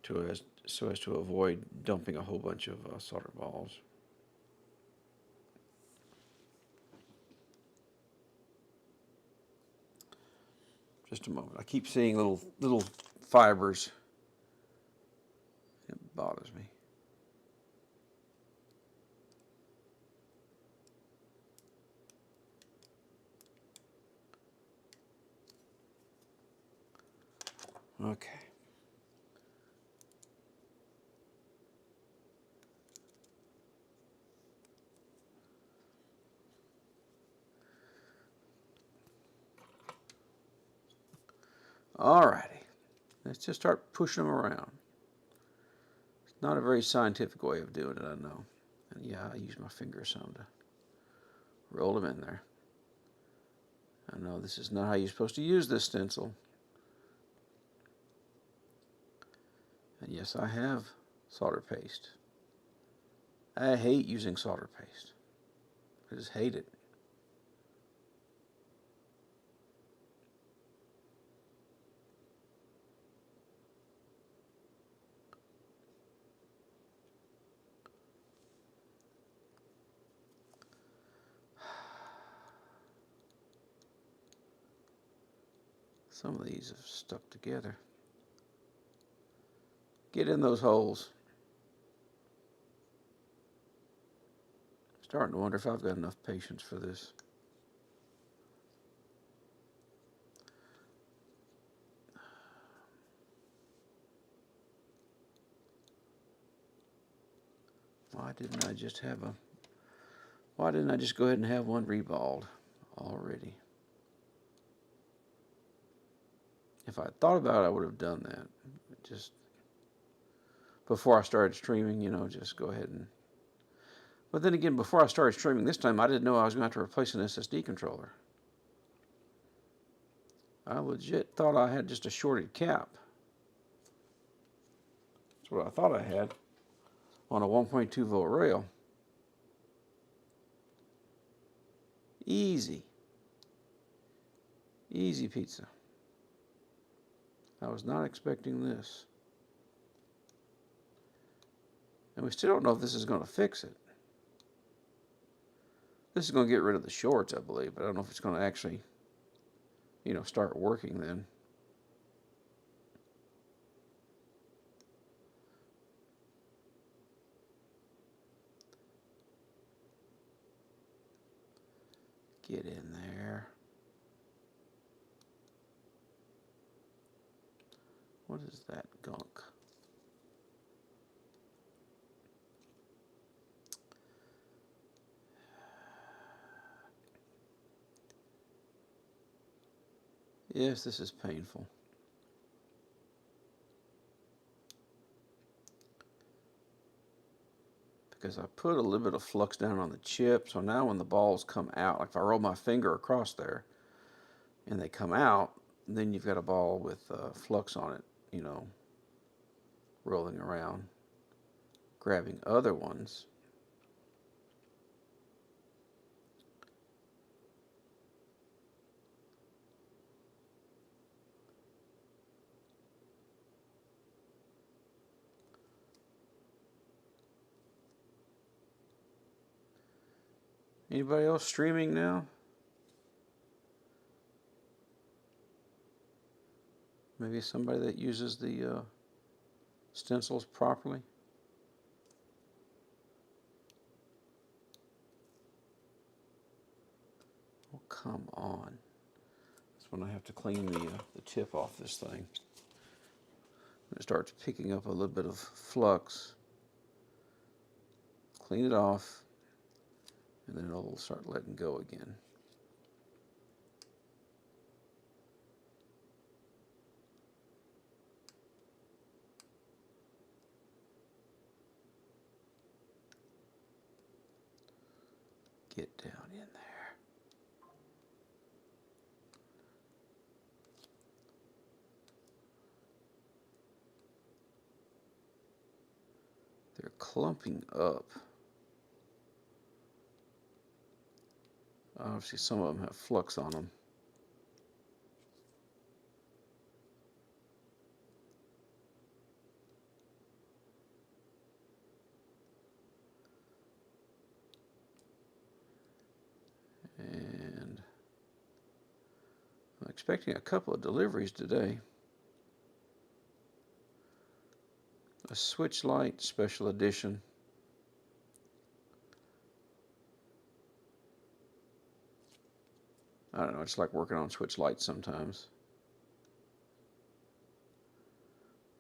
Speaker 1: so as to avoid dumping a whole bunch of solder balls. Just a moment. I keep seeing little fibers. It bothers me. Okay. Alrighty. Let's just start pushing them around. It's not a very scientific way of doing it, I know. And yeah, I use my finger some to roll them in there. I know this is not how you're supposed to use this stencil. And yes, I have solder paste. I hate using solder paste. I just hate it. Some of these have stuck together. Get in those holes. Starting to wonder if I've got enough patience for this. Why didn't I just go ahead and have one reballed already? If I thought about it, I would have done that. Just before I started streaming, just go ahead and... But then again, before I started streaming this time, I didn't know I was going to have to replace an SSD controller. I legit thought I had just a shorted cap. That's what I thought I had on a 1.2 volt rail. Easy. Easy pizza. I was not expecting this. And we still don't know if this is going to fix it. This is going to get rid of the shorts, I believe, but I don't know if it's going to actually, start working then. Get in there. What is that gunk? Yes, this is painful. Because I put a little bit of flux down on the chip, so now when the balls come out, like if I roll my finger across there and they come out, then you've got a ball with flux on it, you know, rolling around, grabbing other ones. Anybody else streaming now? Maybe somebody that uses the stencils properly? Oh, come on. That's when I have to clean the tip off this thing. When it starts picking up a little bit of flux, clean it off, and then it'll start letting go again. Get down in there. They're clumping up. Obviously, some of them have flux on them. And I'm expecting a couple of deliveries today. A switch light special edition. I don't know, it's like working on switch lights sometimes.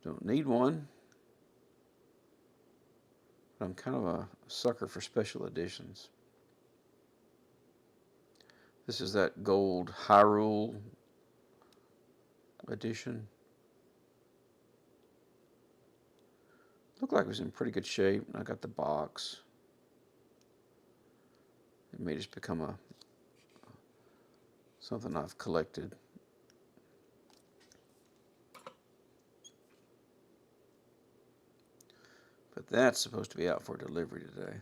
Speaker 1: Don't need one. But I'm kind of a sucker for special editions. This is that gold Hyrule edition. Looked like it was in pretty good shape. I got the box. It may just become something I've collected. But that's supposed to be out for delivery today.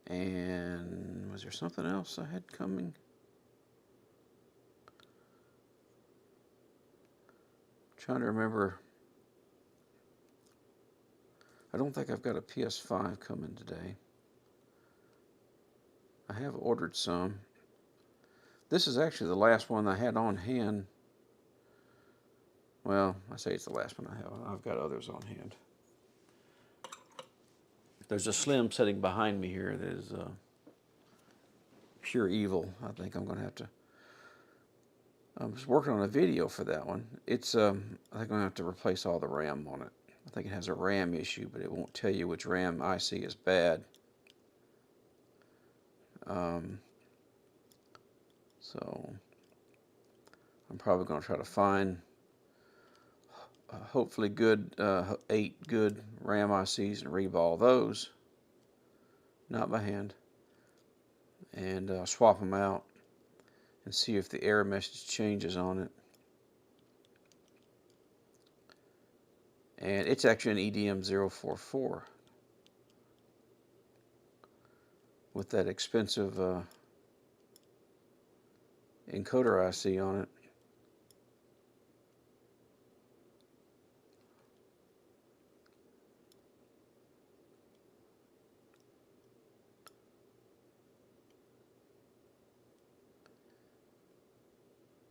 Speaker 1: And was there something else I had coming? Trying to remember. I don't think I've got a PS5 coming today. I have ordered some. This is actually the last one I had on hand. Well, I say it's the last one I have. I've got others on hand. There's a Slim sitting behind me here that is pure evil. I think I'm going to have to. I was working on a video for that one. It's I think I'm going to have to replace all the RAM on it. I think it has a RAM issue, but it won't tell you which RAM IC is bad. So I'm probably going to try to find hopefully good 8 good RAM ICs and reball those, not by hand, and swap them out and see if the error message changes on it. And it's actually an EDM044 with that expensive encoder IC on it.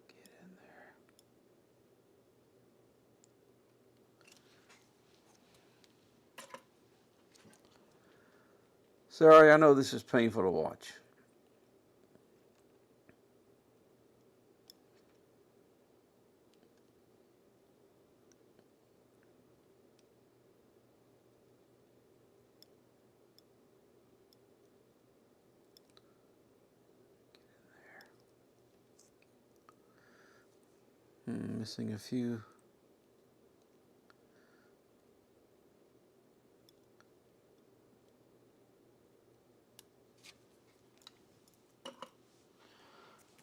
Speaker 1: Get in there. Sorry, I know this is painful to watch. Missing a few.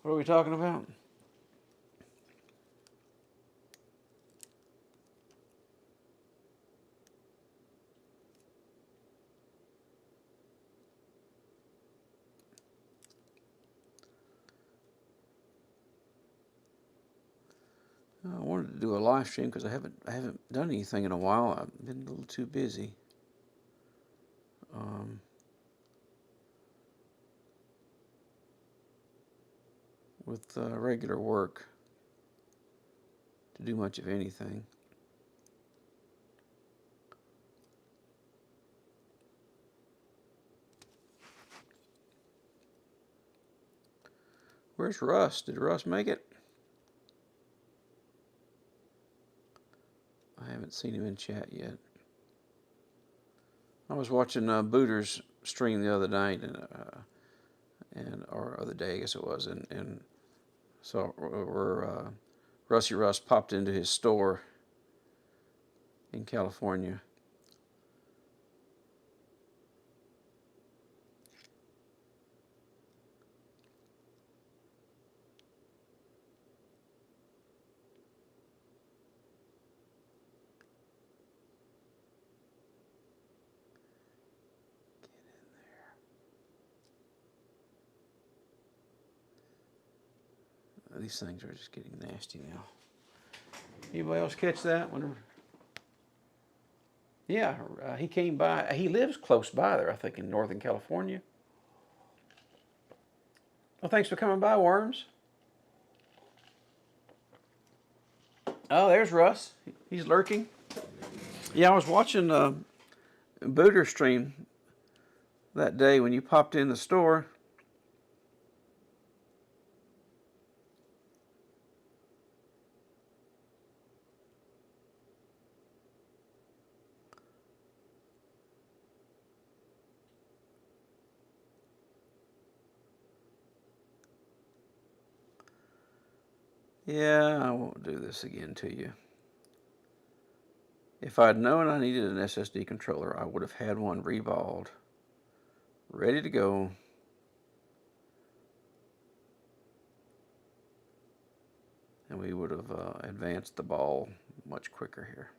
Speaker 1: What are we talking about? I wanted to do a live stream because I haven't done anything in a while. I've been a little too busy. With regular work to do much of anything. Where's Russ? Did Russ make it? I haven't seen him in chat yet. I was watching Booter's stream the other night, or other day, I guess it was, and so where Rusty Russ popped into his store in California. These things are just getting nasty now. Anybody else catch that? Whenever? Yeah, he came by. He lives close by there, I think, in Northern California. Well, thanks for coming by, Worms. Oh, there's Russ. He's lurking. Yeah, I was watching Booter stream that day when you popped in the store. Yeah, I won't do this again to you. If I'd known I needed an SSD controller, I would have had one reballed, ready to go. And we would have advanced the ball much quicker here.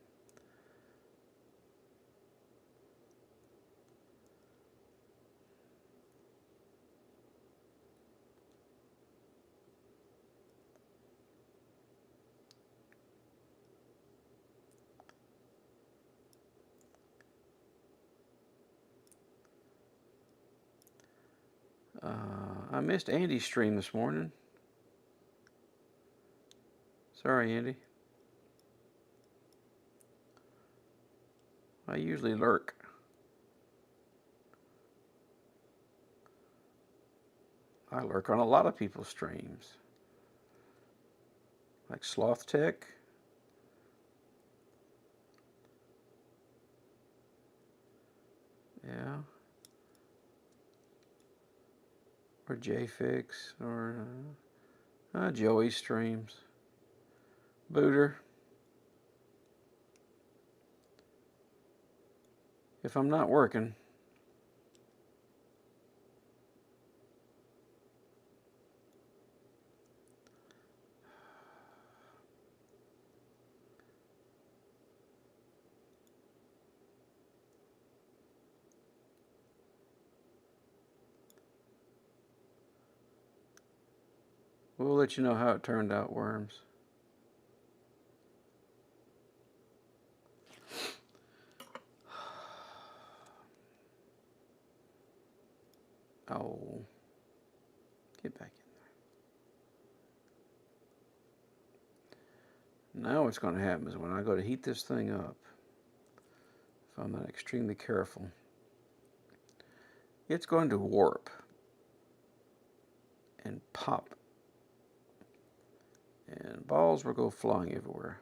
Speaker 1: I missed Andy's stream this morning. Sorry, Andy. I usually lurk. I lurk on a lot of people's streams. Like Sloth Tech. Yeah. Or JFix. Or Joey streams. Booter. If I'm not working, we'll let you know how it turned out, Worms. Oh, get back in there. Now what's going to happen is when I go to heat this thing up, if I'm not extremely careful, it's going to warp and pop. And balls will go flying everywhere.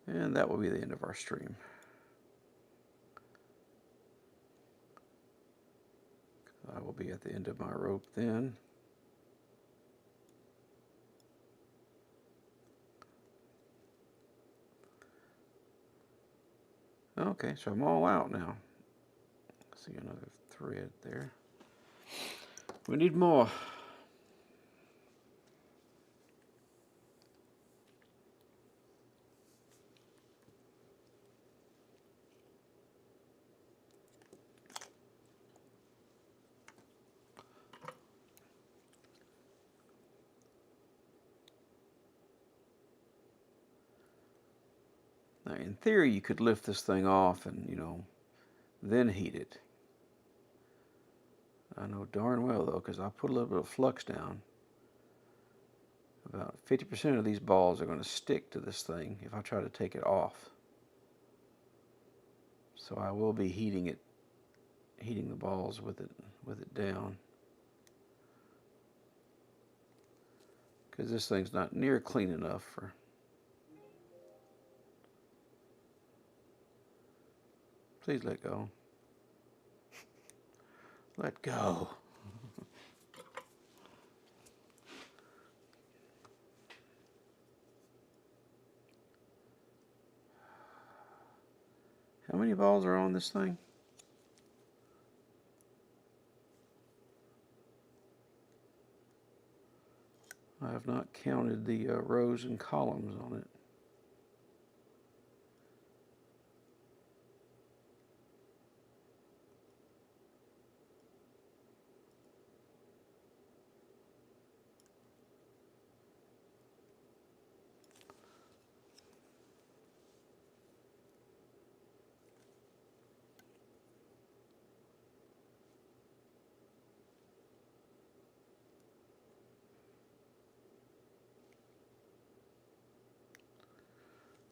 Speaker 1: And that will be the end of our stream. I will be at the end of my rope then. Okay, so I'm all out now. See another thread there. We need more. Now, in theory, you could lift this thing off and, then heat it. I know darn well, though, because I put a little bit of flux down. About 50% of these balls are going to stick to this thing if I try to take it off. So I will be heating the balls with it down. Because this thing's not near clean enough for... Please let go. Let go. How many balls are on this thing? I have not counted the rows and columns on it.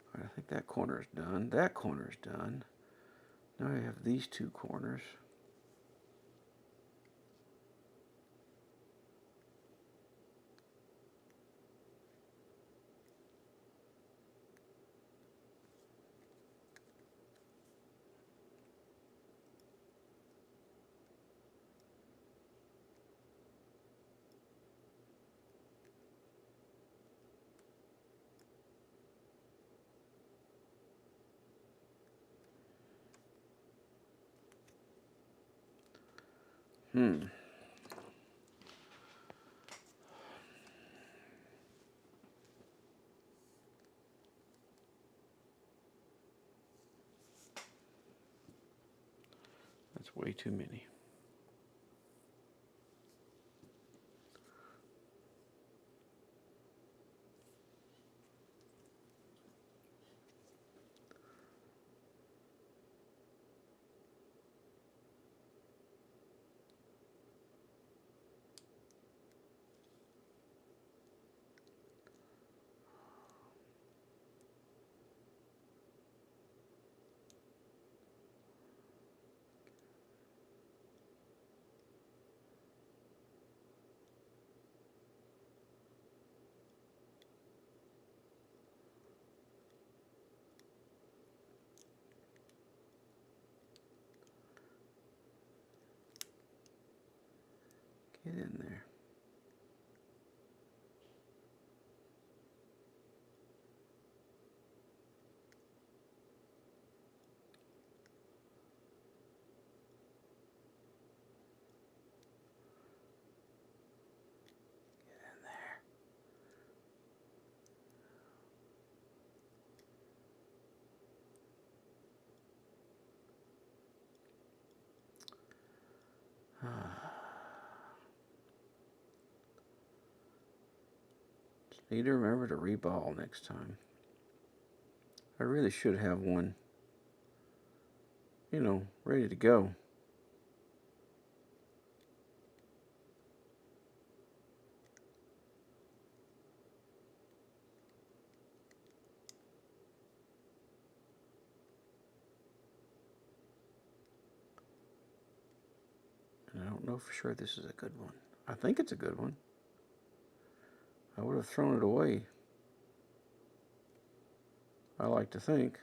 Speaker 1: All right, I think that corner is done. That corner is done. Now I have these two corners. That's way too many. Get in there. Just need to remember to reball next time. I really should have one, ready to go. And I don't know for sure this is a good one. I think it's a good one. I would have thrown it away. I like to think.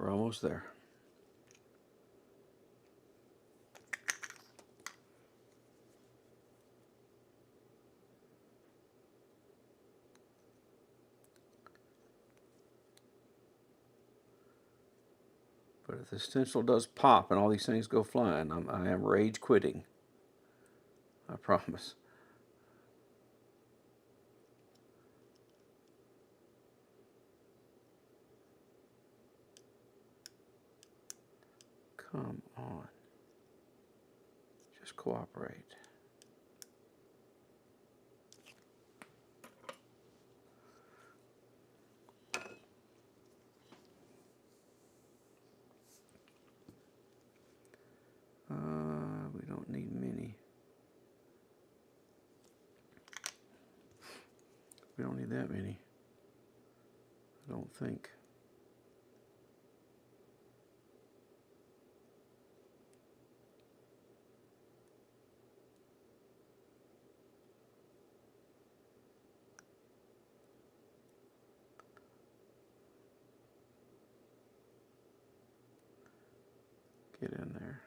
Speaker 1: We're almost there. But if the stencil does pop and all these things go flying, I am rage quitting. I promise. Come on. Just cooperate. We don't need many. We don't need that many. I don't think. Get in there.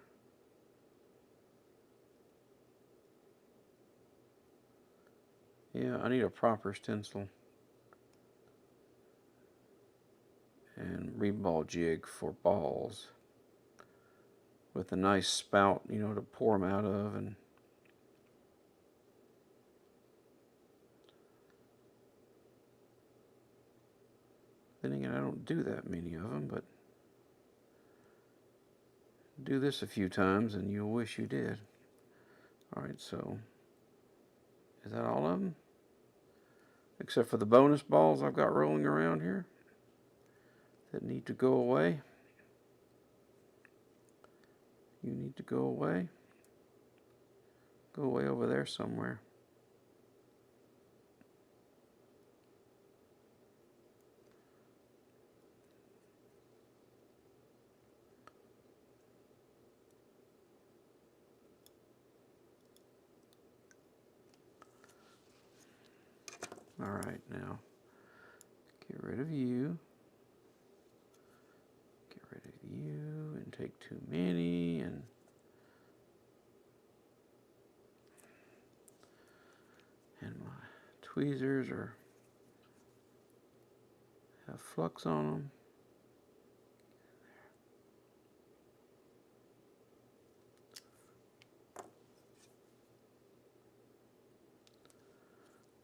Speaker 1: Yeah, I need a proper stencil and reball jig for balls with a nice spout, you know, to pour them out of. And then again, I don't do that many of them, but do this a few times and you'll wish you did. All right, so is that all of them? Except for the bonus balls I've got rolling around here that need to go away. You need to go away. Go away over there somewhere. All right, now get rid of you. Get rid of you and take too many and my tweezers have flux on them.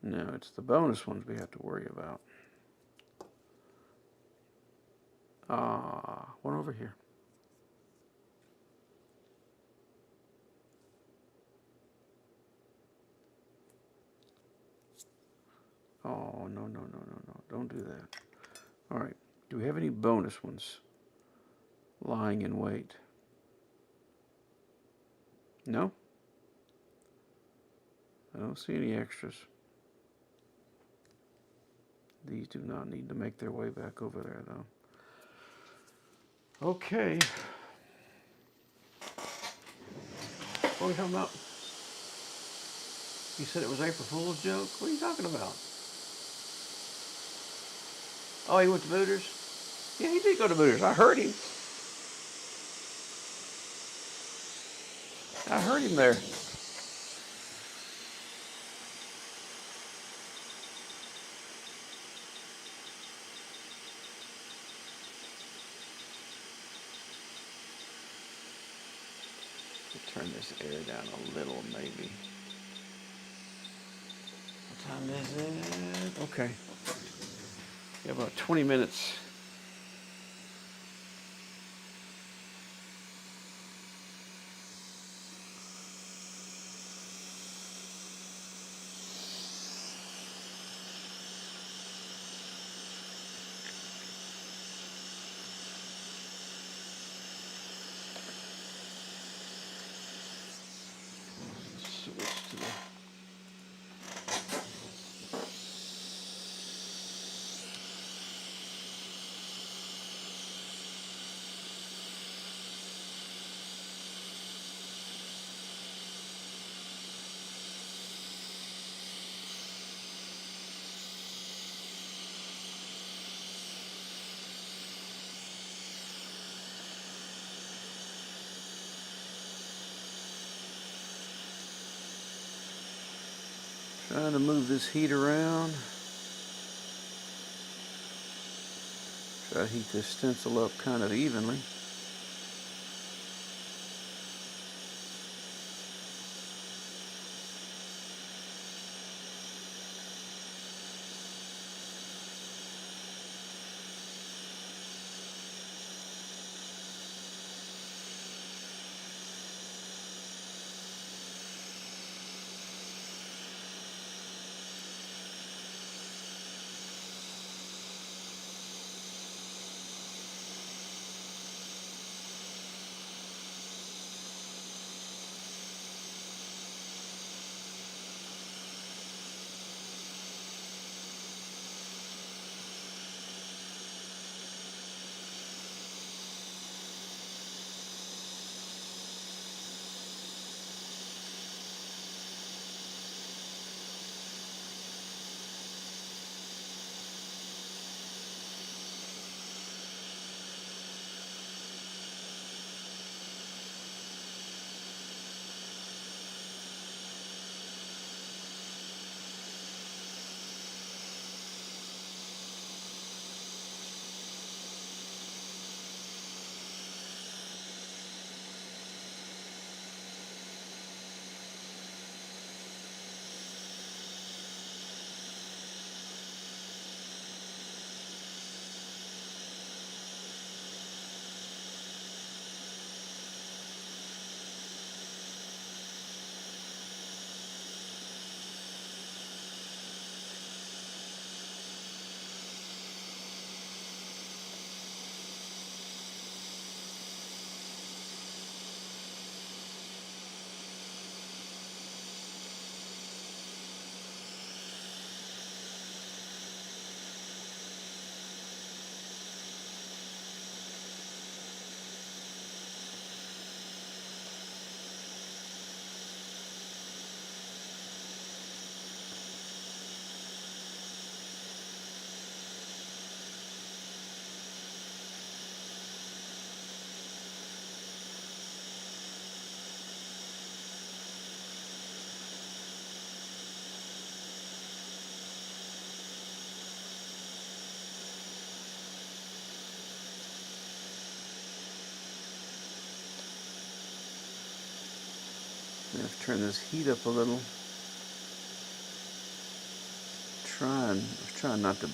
Speaker 1: No, it's the bonus ones we have to worry about. One over here. Oh, no, no, no, no, no. Don't do that. All right. Do we have any bonus ones lying in wait? No? I don't see any extras. These do not need to make their way back over there, though. Okay. What are we talking about? You said it was April Fool's joke? What are you talking about? Oh, he went to Booters? Yeah, he did go to Booters. I heard him. I heard him there. Turn this air down a little, maybe. What time is it? Okay. We have about 20 minutes. Switch to the Trying to move this heat around. Try to heat this stencil up kind of evenly. I have to turn this heat up a little. Trying not to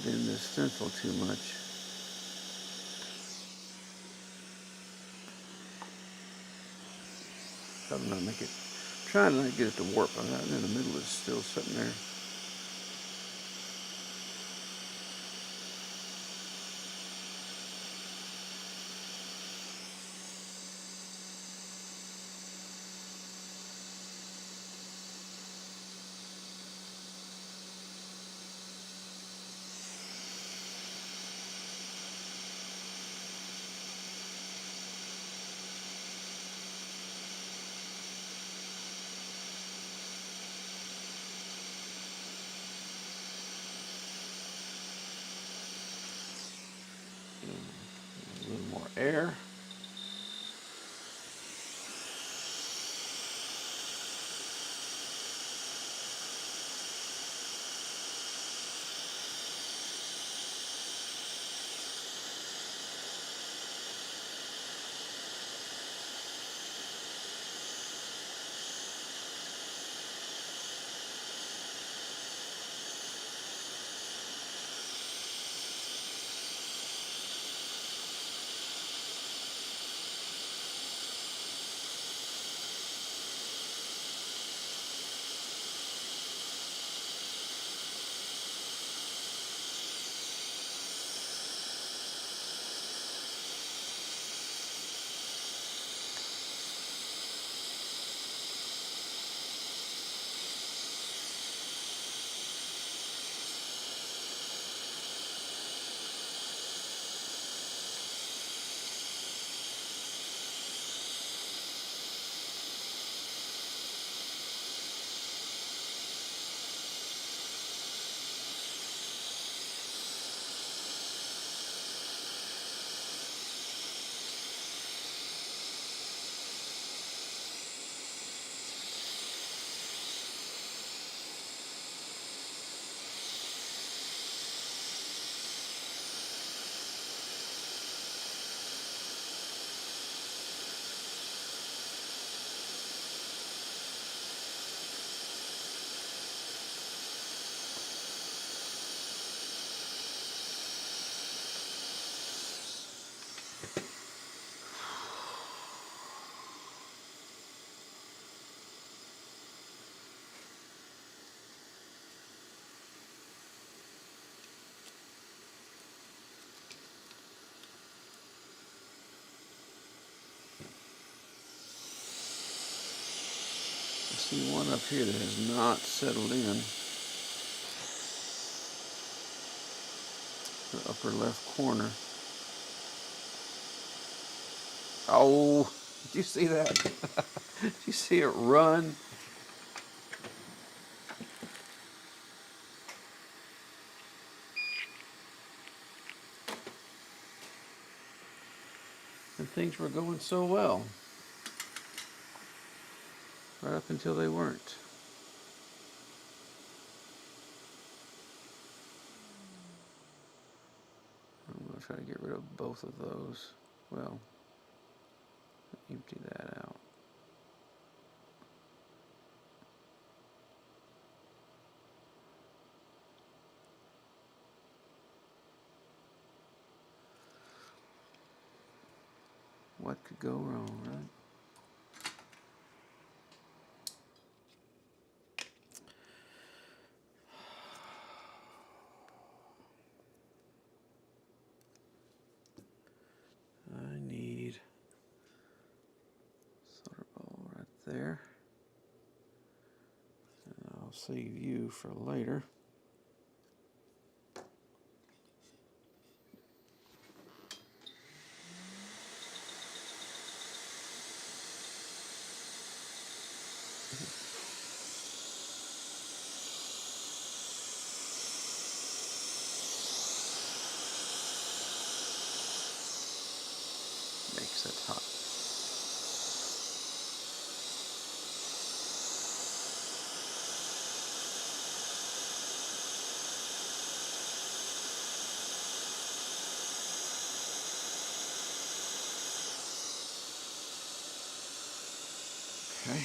Speaker 1: bend this stencil too much. Probably not make it. Trying not to get it to warp. I'm in the middle. It's still sitting there. A little more air. see one up here that has not settled in. The upper left corner. Oh, did you see that? Did you see it run? And things were going so well. Right up until they weren't. I'm going to try to get rid of both of those. Well, empty that out. What could go wrong, right? I need solder ball right there. And I'll save you for later. Makes it hot. Okay.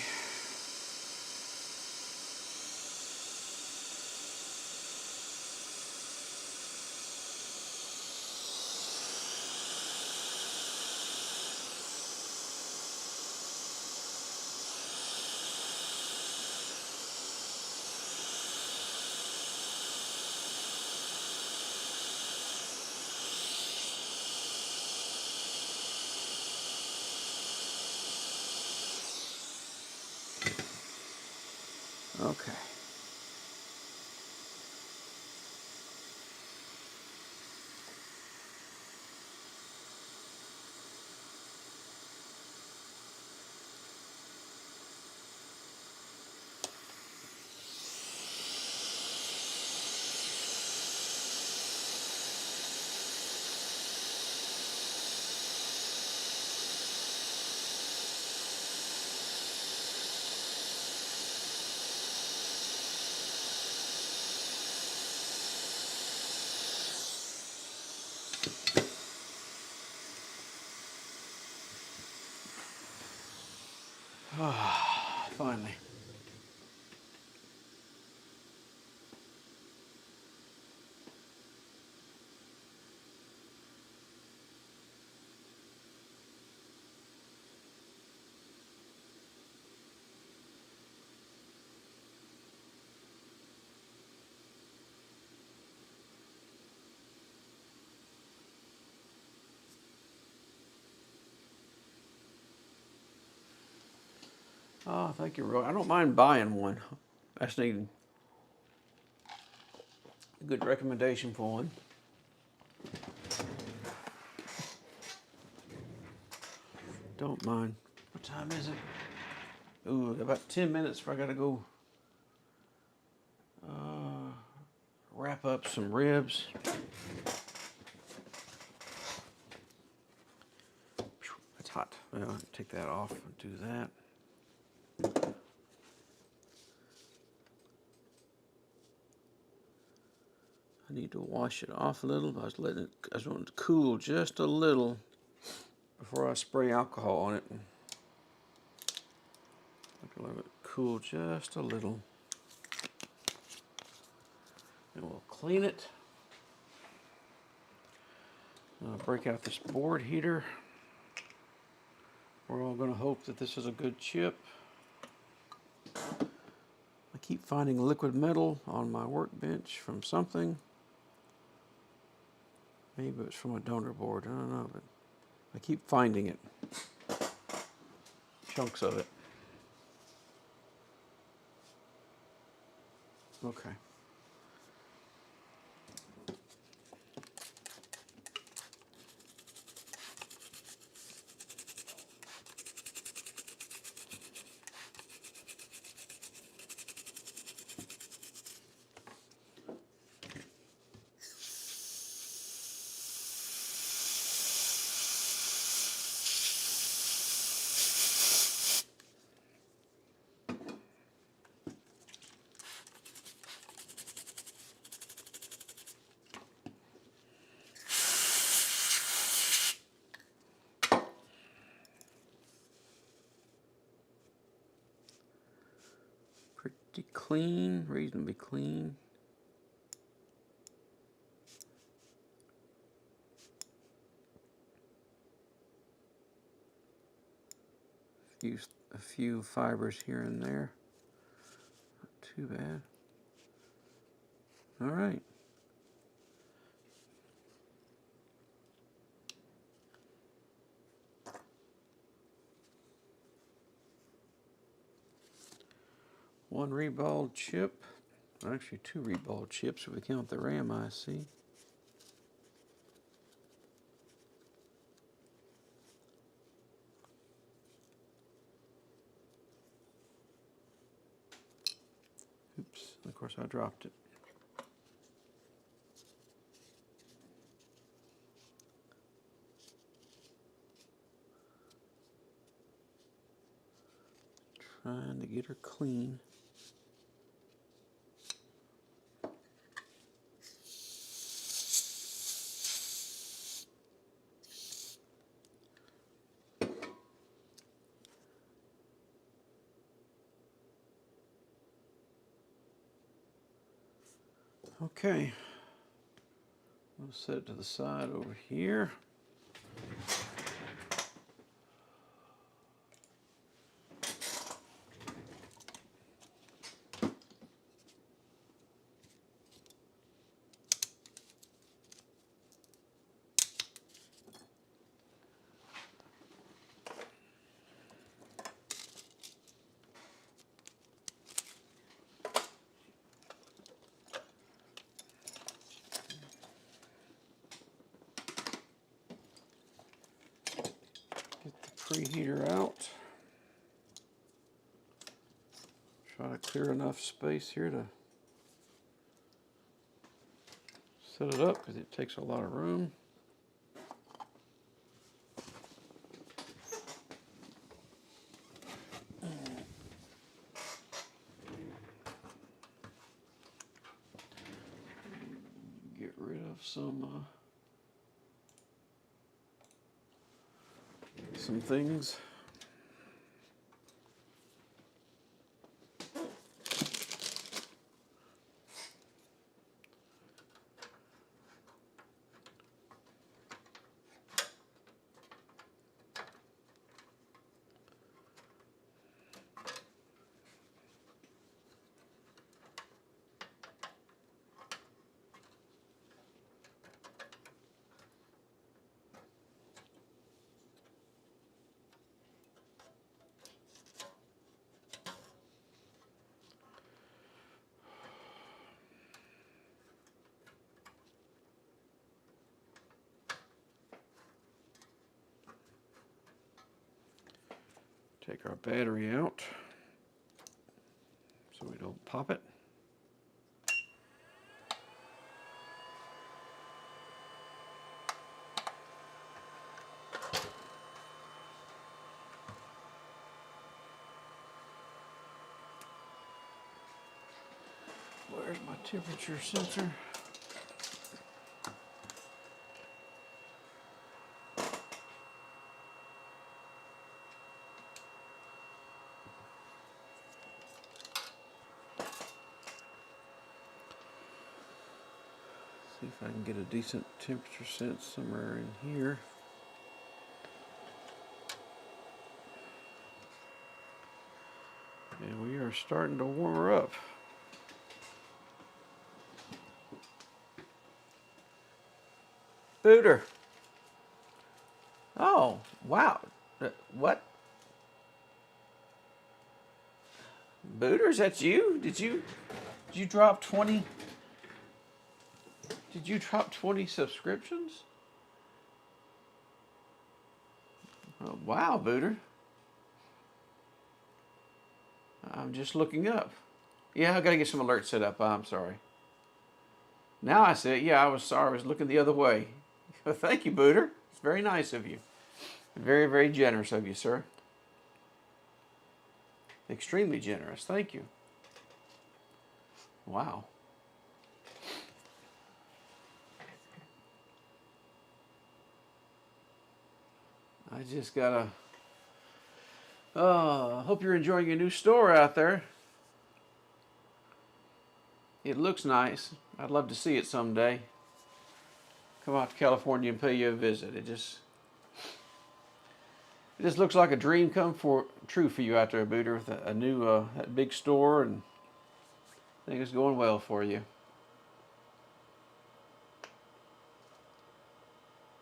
Speaker 1: Okay. Finally. Oh, thank you, Roy. I don't mind buying one. I just need a good recommendation for one. Don't mind. What time is it? Ooh, about 10 minutes before I gotta go wrap up some ribs. It's hot. Well, take that off and do that. I need to wash it off a little. I was wanting it to cool just a little before I spray alcohol on it. Let it cool just a little. And we'll clean it. Break out this board heater. We're all going to hope that this is a good chip. I keep finding liquid metal on my workbench from something. Maybe it's from a donor board, I don't know, but I keep finding it. Chunks of it. Okay. Pretty clean, reasonably clean. A few fibers here and there. Not too bad. All right. One reballed chip. Actually, two reballed chips if we count the RAM IC. Oops, of course I dropped it. Trying to get her clean. Okay, we'll set it to the side over here. Get the preheater out. Try to clear enough space here to set it up because it takes a lot of room. Get rid of some things. Take our battery out so we don't pop it. Where's my temperature sensor? See if I can get a decent temperature sense somewhere in here. And we are starting to warm her up. Booter. Oh, wow. What? Booter, is that you? Did you? Did you drop 20? Did you drop 20 subscriptions? Oh, wow, Booter. I'm just looking up. Yeah, I gotta get some alerts set up. I'm sorry. Now I see it. Yeah, I was sorry. I was looking the other way. Thank you, Booter. It's very nice of you. Very, very generous of you, sir. Extremely generous. Thank you. Wow. I just gotta. Hope you're enjoying your new store out there. It looks nice. I'd love to see it someday. Come out to California and pay you a visit. It just looks like a dream come true for you out there, Booter, with a new that big store, and I think it's going well for you.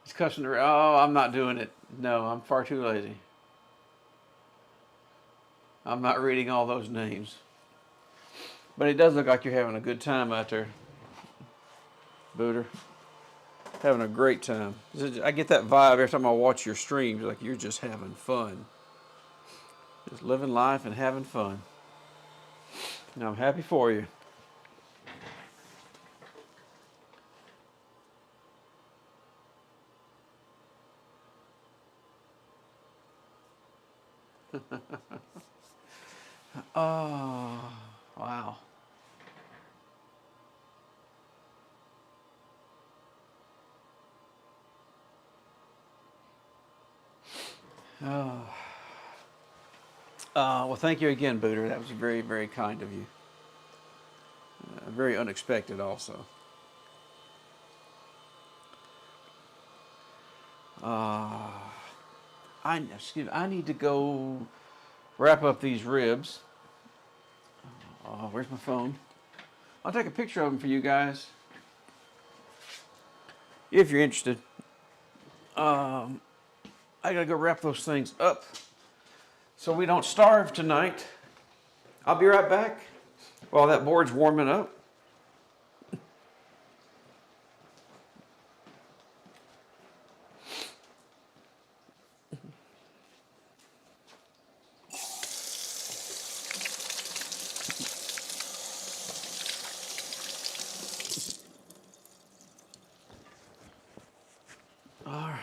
Speaker 1: It's customer. Oh, I'm not doing it. No, I'm far too lazy. I'm not reading all those names. But it does look like you're having a good time out there, Booter. Having a great time. I get that vibe every time I watch your streams, like you're just having fun. Just living life and having fun. And I'm happy for you. Oh, wow. Oh. Well, thank you again, Booter. That was very, very kind of you. Very unexpected, also. I need to go wrap up these ribs. Where's my phone? I'll take a picture of them for you guys if you're interested. I gotta go wrap those things up so we don't starve tonight. I'll be right back while that board's warming up. All right.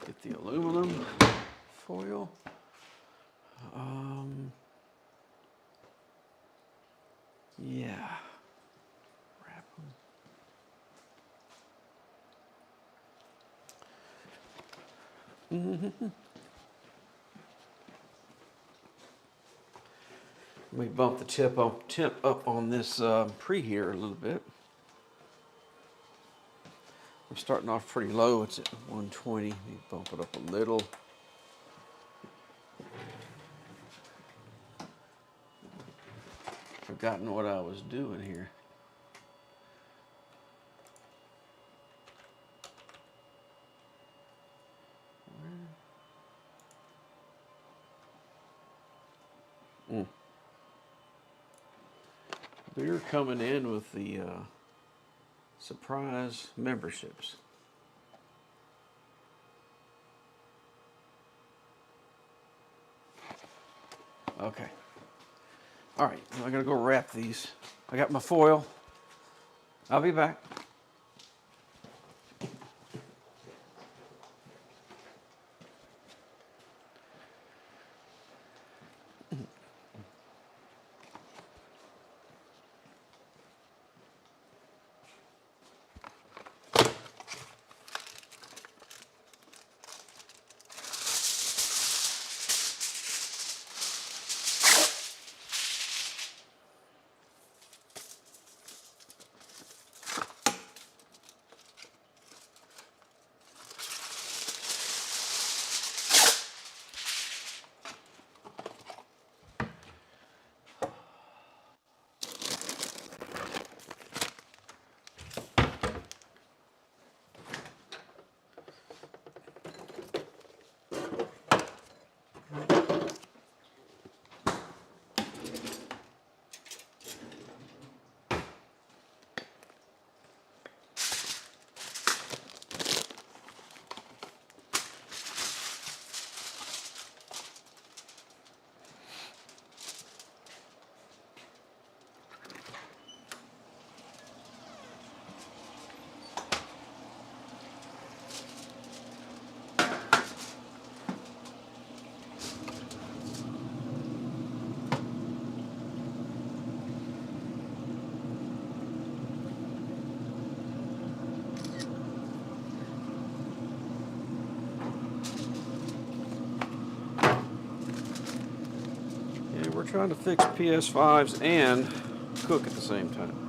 Speaker 1: Get the aluminum foil. Yeah. Wrap them. Let me bump the temp up on this preheater a little bit. I'm starting off pretty low. It's at 120. Let me bump it up a little. Forgotten what I was doing here. They're coming in with the surprise memberships. Okay. All right, I gotta go wrap these. I got my foil. I'll be back. trying to fix PS5s and cook at the same time.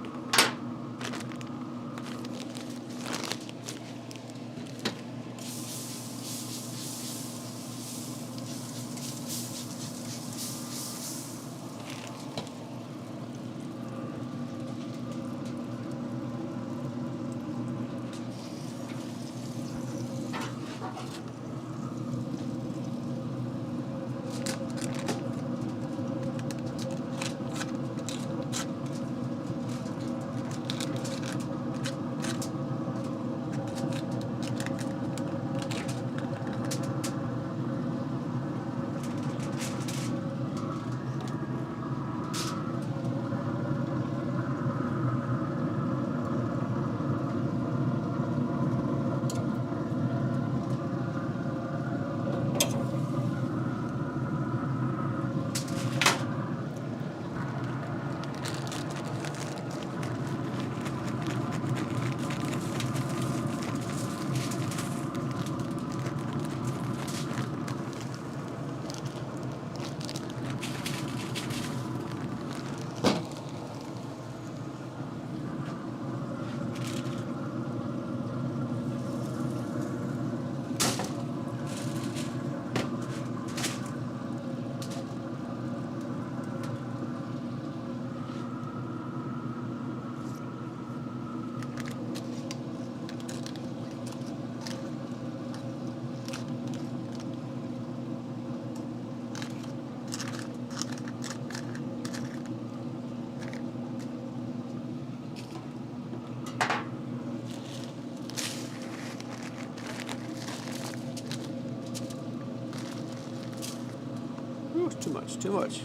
Speaker 1: Ooh, too much, too much.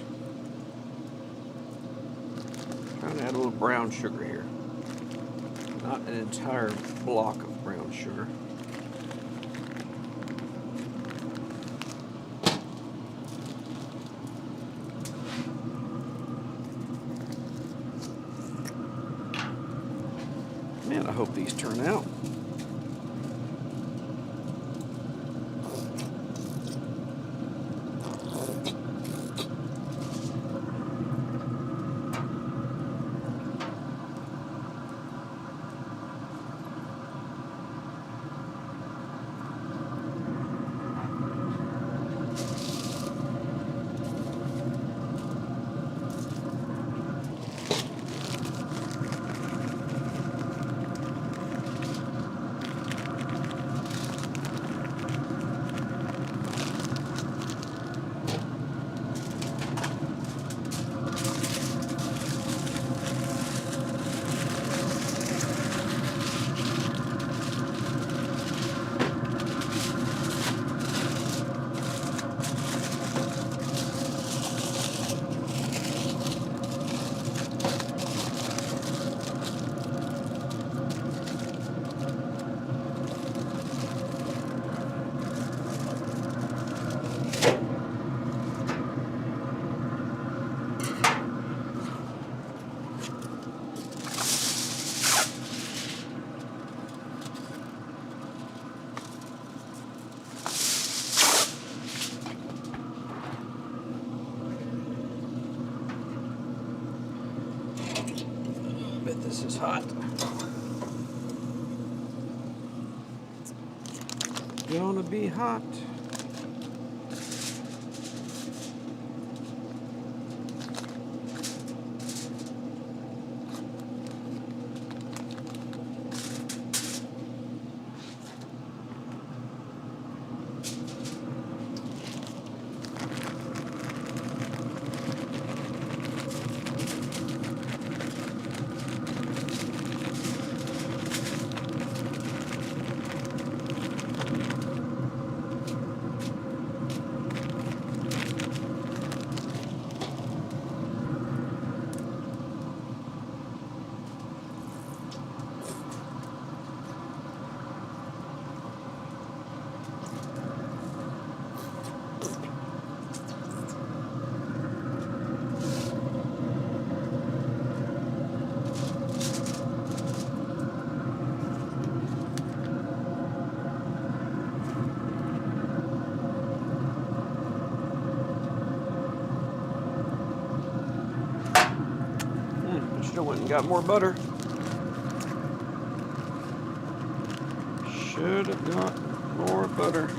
Speaker 1: Trying to add a little brown sugar here. Not an entire block of brown sugar. Man, I hope these turn out. Bet this is hot. Gonna be hot. got more butter. Should have got more butter.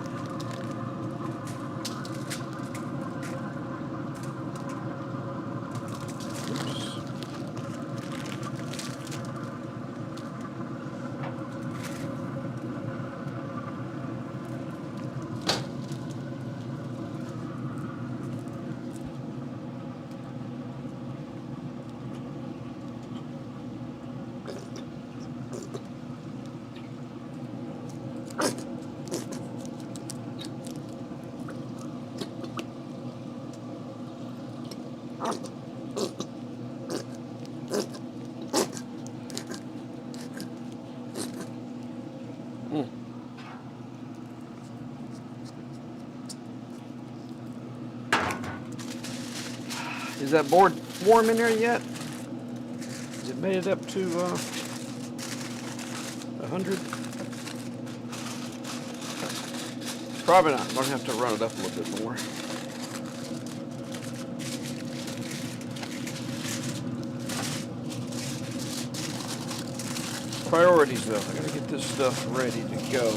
Speaker 1: Is that board warm in there yet? Has it made it up to 100? Probably not. I'm going to have to run it up a little bit more. Priorities though. I got to get this stuff ready to go.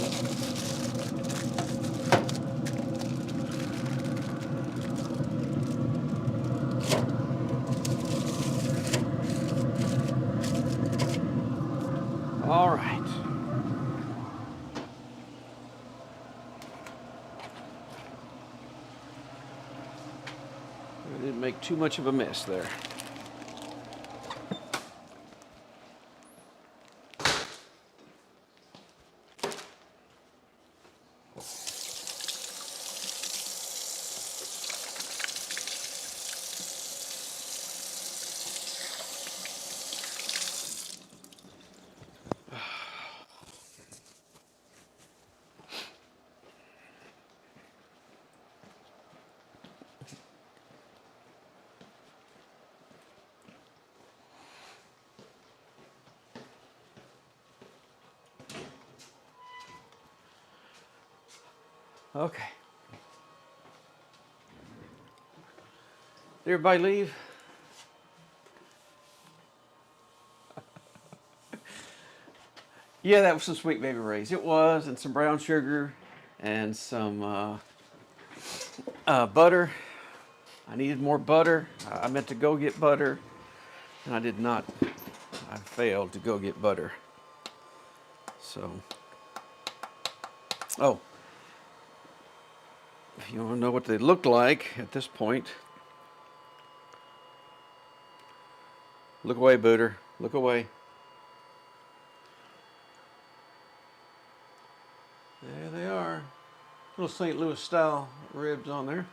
Speaker 1: All right. I didn't make too much of a mess there. Okay. Did everybody leave? Yeah, that was some Sweet Baby Ray's. It was, and some brown sugar, and some butter. I needed more butter. I meant to go get butter, and I did not. I failed to go get butter. So, oh, if you want to know what they look like at this point, look away, Booter. Look away. There they are. Little St. Louis style ribs on there.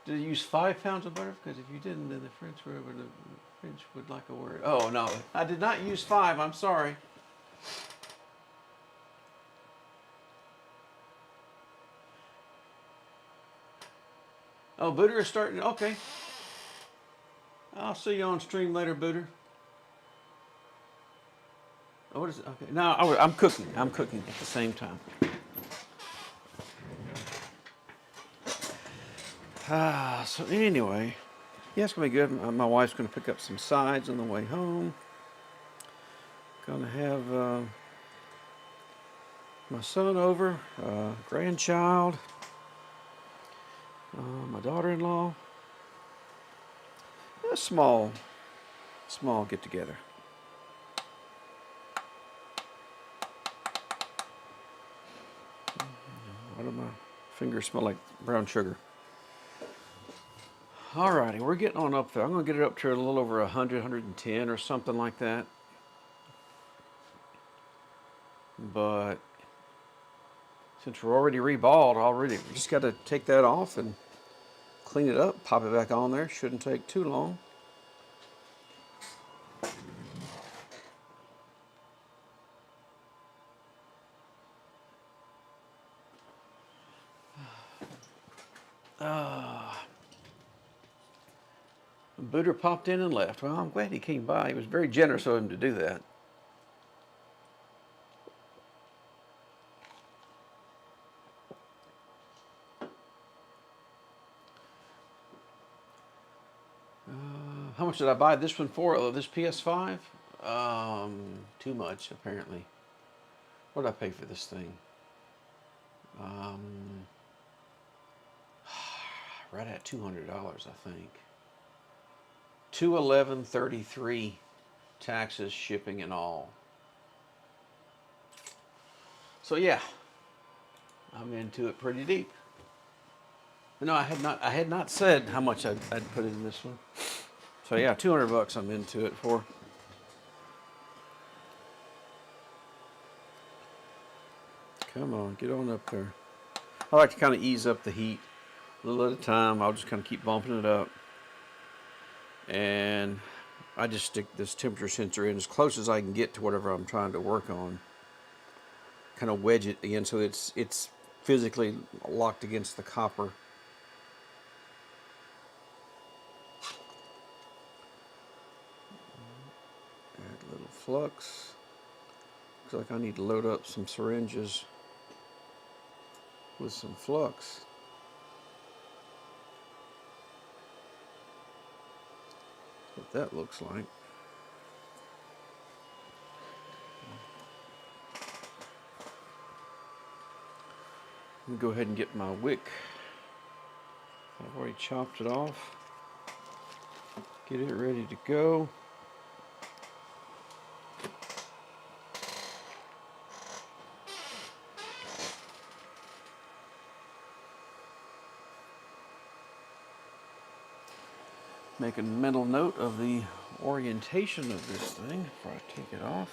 Speaker 1: Did you use 5 pounds of butter? Because if you didn't, then the French would like a word. Oh no, I did not use 5. I'm sorry. Oh, Booter is starting. Okay. I'll see you on stream later, Booter. Oh, what is it? Okay. No, I'm cooking. I'm cooking at the same time. So anyway, yeah, it's gonna be good. My wife's gonna pick up some sides on the way home. Gonna have my son over, grandchild, my daughter-in-law. A small get together. Why do my fingers smell like brown sugar? Alrighty, we're getting on up there. I'm going to get it up to a little over 100, 110 or something like that. But since we're already reballed, we just got to take that off and clean it up, pop it back on there. Shouldn't take too long. Booter popped in and left. Well, I'm glad he came by. It was very generous of him to do that. How much did I buy this one for? Oh, this PS5? Too much apparently. What did I pay for this thing? Right at $200, I think. $211.33, taxes, shipping, and all. So yeah, I'm into it pretty deep. No, I had not said how much I'd put in this one. So yeah, $200 I'm into it for. Come on, get on up there. I like to kind of ease up the heat a little at a time. I'll just kind of keep bumping it up. And I just stick this temperature sensor in as close as I can get to whatever I'm trying to work on. Kind of wedge it again so it's physically locked against the copper. Add a little flux. Looks like I need to load up some syringes with some flux. What that looks like. I'm gonna go ahead and get my wick. I've already chopped it off. Get it ready to go. Make a mental note of the orientation of this thing before I take it off.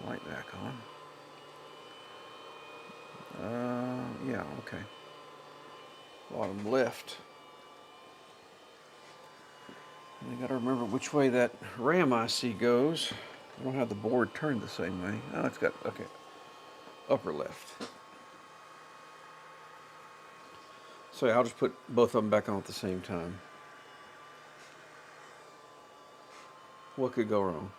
Speaker 1: My light back on. Yeah, okay. Bottom left. And I gotta remember which way that RAM IC goes. I don't have the board turned the same way. Oh, it's got, okay. Upper left. So yeah, I'll just put both of them back on at the same time. What could go wrong?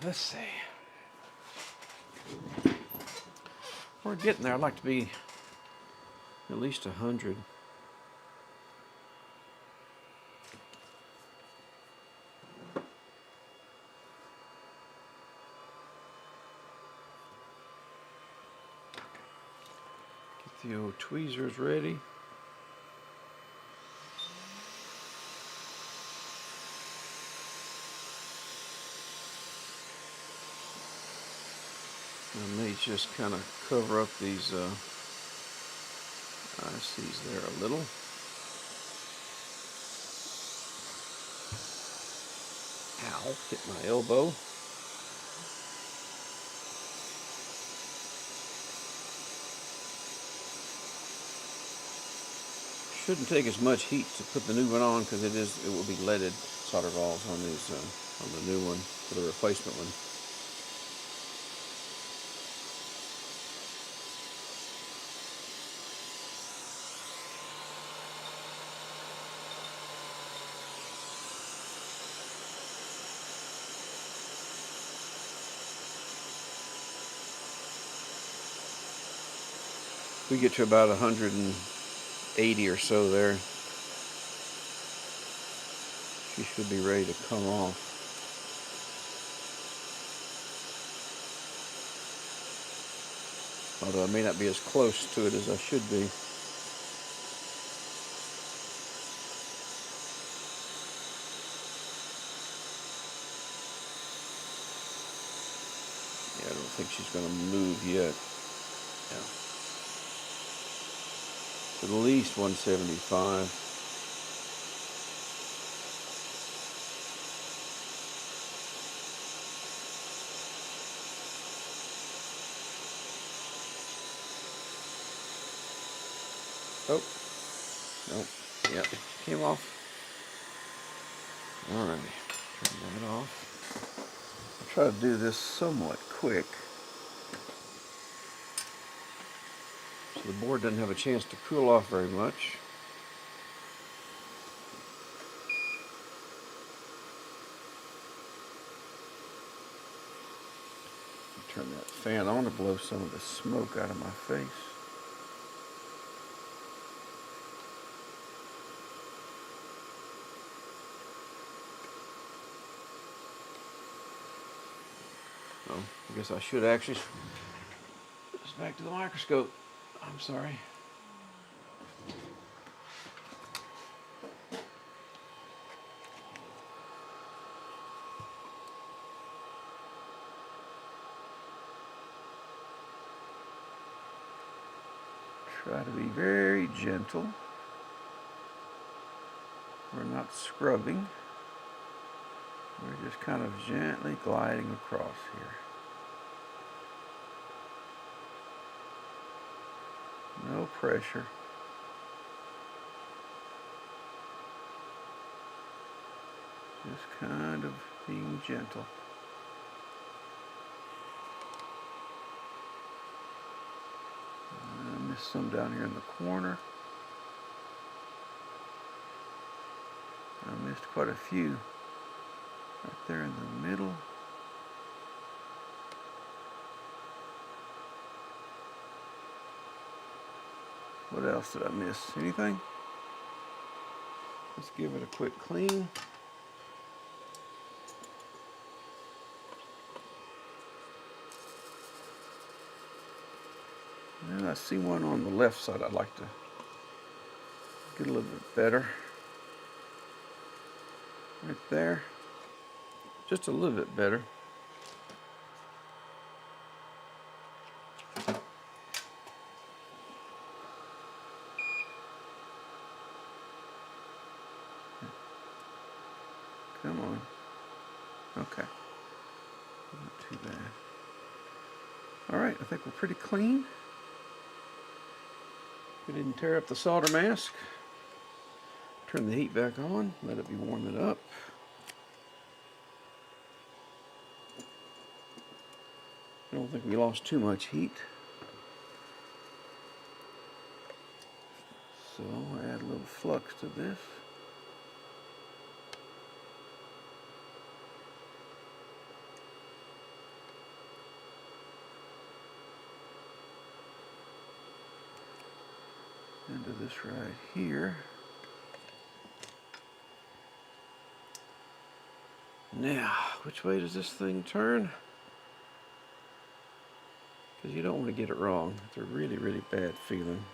Speaker 1: Let's see. We're getting there. I'd like to be at least 100. Get the old tweezers ready. I may just kind of cover up these ICs there a little. Ow, hit my elbow. Shouldn't take as much heat to put the new one on because it will be leaded solder balls on these on the new one for the replacement one. We get to about 180 or so there. She should be ready to come off. Although I may not be as close to it as I should be. Yeah, I don't think she's going to move yet. Yeah. At least 175. Oh, nope, yep, came off. All right, turn that off. I'll try to do this somewhat quick. The board doesn't have a chance to cool off very much. Turn that fan on to blow some of the smoke out of my face. Oh, I guess I should actually put this back to the microscope. I'm sorry. Try to be very gentle. We're not scrubbing. We're just kind of gently gliding across here. No pressure. Just kind of being gentle. I missed some down here in the corner. I missed quite a few right there in the middle. What else did I miss? Anything? Let's give it a quick clean. And I see one on the left side I'd like to get a little bit better. Right there. Just a little bit better. Come on. Okay. Not too bad. All right, I think we're pretty clean. We didn't tear up the solder mask. Turn the heat back on, let it be warming up. I don't think we lost too much heat. So add a little flux to this. Into this right here. Now, which way does this thing turn? Because you don't want to get it wrong. It's a really, really bad feeling.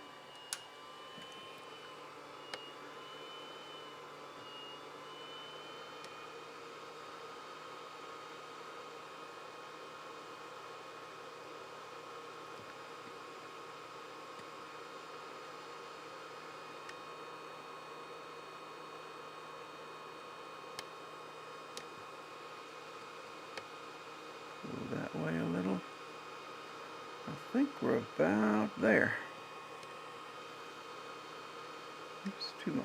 Speaker 1: Go that way a little. I think we're about there. It's too much.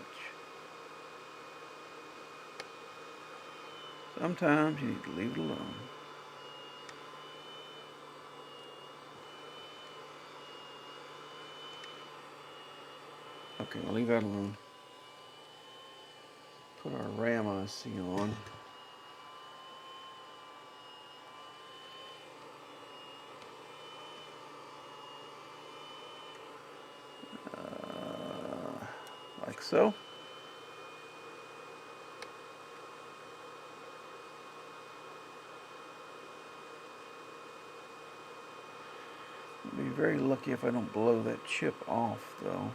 Speaker 1: Sometimes you need to leave it alone. Okay, I'll leave that alone. Put our RAM IC on. Like so. I'll be very lucky if I don't blow that chip off, though.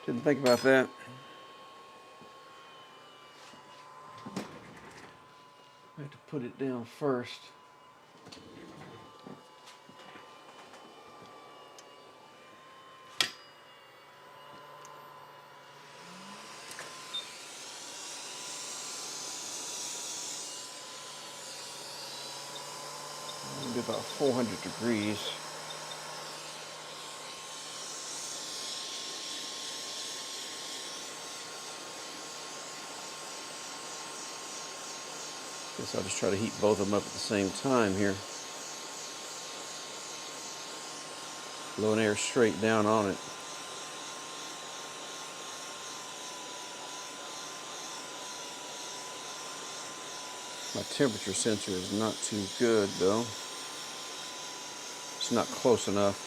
Speaker 1: Didn't think about that. I have to put it down first. It'll be about 400 degrees. Guess I'll just try to heat both of them up at the same time here. blowing air straight down on it. My temperature sensor is not too good though. It's not close enough.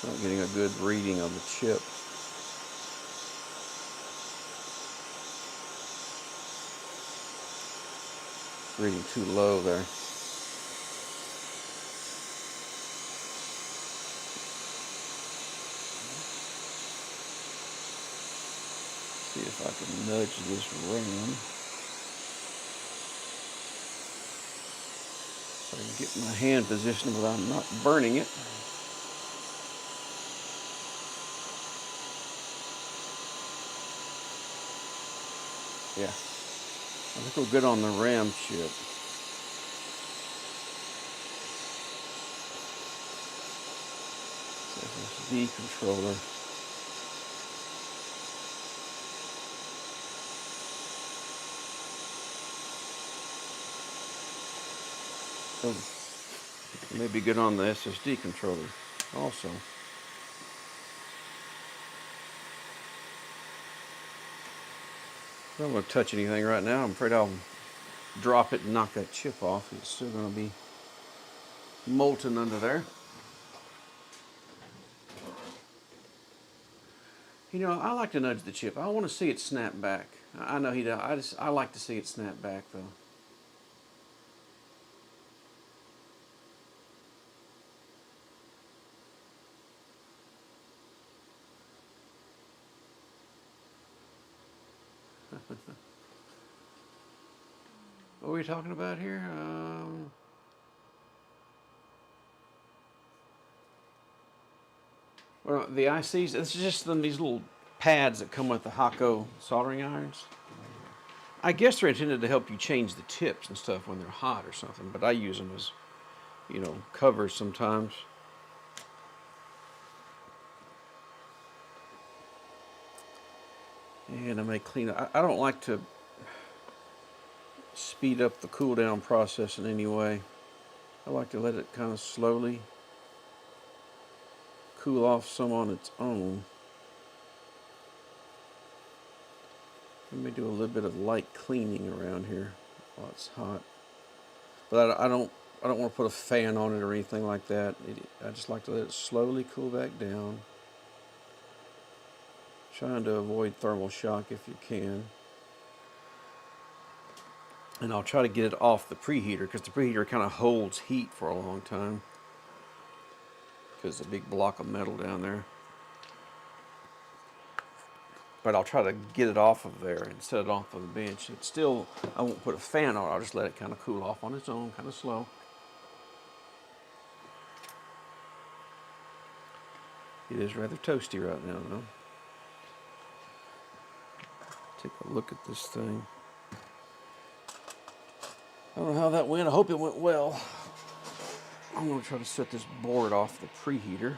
Speaker 1: Not getting a good reading on the chip. Reading too low there. See if I can nudge this RAM so I can get my hand positioned without not burning it. Yeah, I think we're good on the RAM chip. SSD controller. Oh, maybe good on the SSD controller also. I don't want to touch anything right now. I'm afraid I'll drop it and knock that chip off. It's still going to be molten under there. You know, I like to nudge the chip. I want to see it snap back. I know he does. I like to see it snap back though. What are we talking about here? Well, the ICs, this is just these little pads that come with the Hakko soldering irons. I guess they're intended to help you change the tips and stuff when they're hot or something, but I use them as, you know, covers sometimes. And I may clean it. I don't like to speed up the cool down process in any way. I like to let it kind of slowly cool off some on its own. Let me do a little bit of light cleaning around here while it's hot. But I don't want to put a fan on it or anything like that. I just like to let it slowly cool back down. Trying to avoid thermal shock if you can. And I'll try to get it off the preheater because the preheater kind of holds heat for a long time. Because it's a big block of metal down there. But I'll try to get it off of there and set it off of the bench. It's still, I won't put a fan on it. I'll just let it kind of cool off on its own, kind of slow. It is rather toasty right now, though. Take a look at this thing. I don't know how that went. I hope it went well. I'm going to try to set this board off the preheater.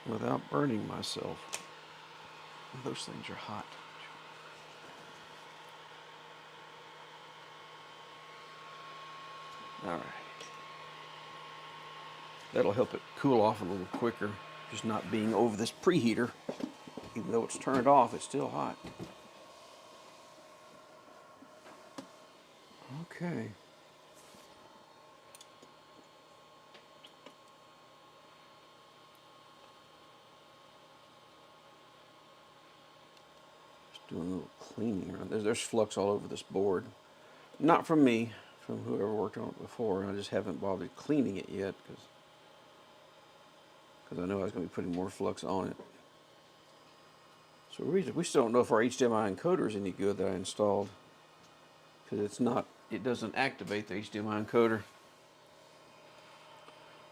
Speaker 1: Without burning myself. Those things are hot. All right. That'll help it cool off a little quicker, just not being over this preheater. Even though it's turned off, it's still hot. Okay. Just doing a little cleaning around. There's flux all over this board. Not from me, from whoever worked on it before. I just haven't bothered cleaning it yet because I know I was going to be putting more flux on it. So we still don't know if our HDMI encoder is any good that I installed, because it doesn't activate the HDMI encoder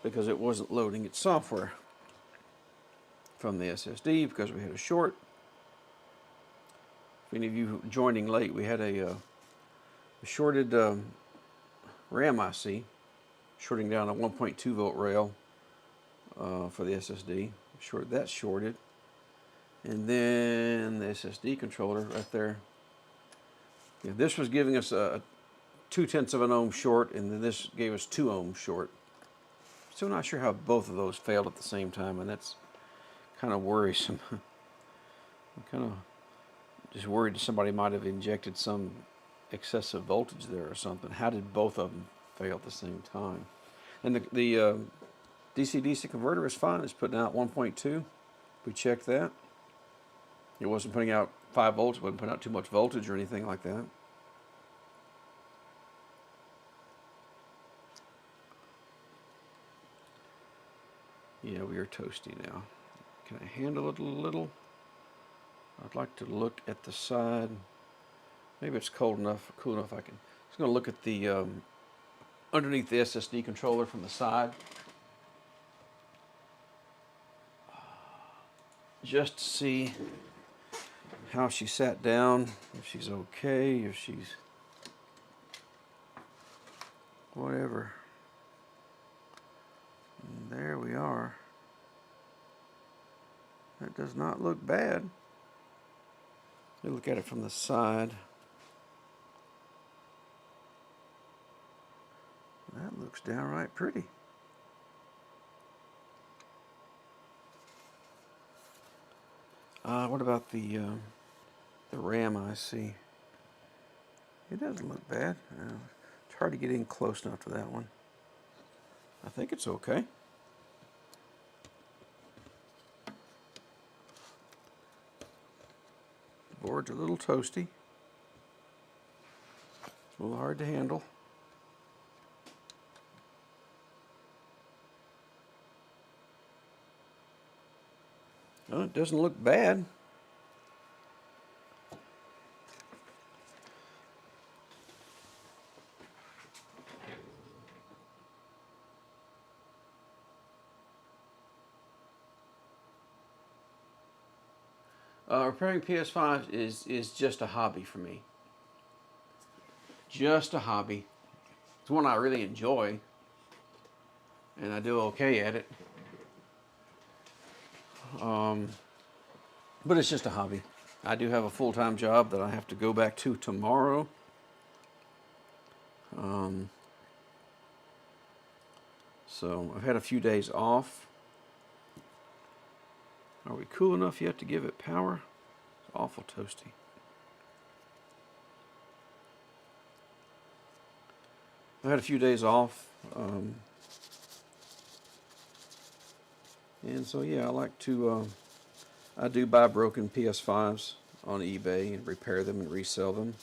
Speaker 1: because it wasn't loading its software from the SSD because we had a short. If any of you joining late, we had a shorted RAM IC, shorting down a 1.2 volt rail for the SSD. That's shorted. And then the SSD controller right there Yeah, this was giving us a 0.2 of an ohm short, and then this gave us 2 ohms short. Still not sure how both of those failed at the same time, and that's kind of worrisome. I'm kind of just worried that somebody might have injected some excessive voltage there or something. How did both of them fail at the same time? And the DC-DC converter is fine. It's putting out 1.2. We checked that. It wasn't putting out 5 volts. It wasn't putting out too much voltage or anything like that. Yeah, we are toasty now. Can I handle it a little? I'd like to look at the side. Maybe it's cold enough, cool enough I can. I'm just going to look at the underneath the SSD controller from the side. Just to see how she sat down, if she's okay, if she's whatever. And there we are. That does not look bad. Let me look at it from the side. That looks downright pretty. What about the RAM IC? It doesn't look bad. It's hard to get in close enough to that one. I think it's okay. The board's a little toasty. It's a little hard to handle. No, it doesn't look bad. Repairing PS5 is just a hobby for me. Just a hobby. It's one I really enjoy, and I do okay at it. But it's just a hobby. I do have a full-time job that I have to go back to tomorrow. So I've had a few days off. Are we cool enough yet to give it power? It's awful toasty. I had a few days off. And so yeah, I like to, I do buy broken PS5s on eBay and repair them and resell them.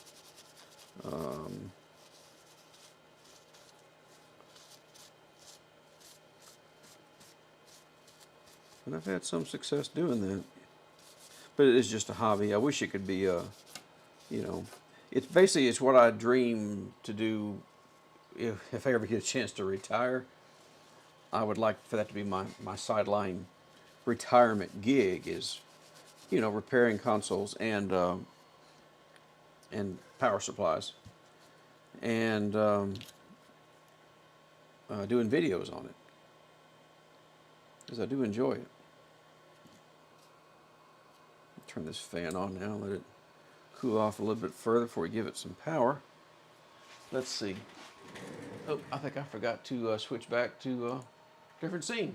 Speaker 1: And I've had some success doing that. But it is just a hobby. I wish it could be a, you know, it's basically it's what I dream to do if I ever get a chance to retire. I would like for that to be my sideline retirement gig is, you know, repairing consoles and power supplies and doing videos on it, because I do enjoy it. Turn this fan on now, let it cool off a little bit further before we give it some power. Let's see. Oh, I think I forgot to switch back to a different scene.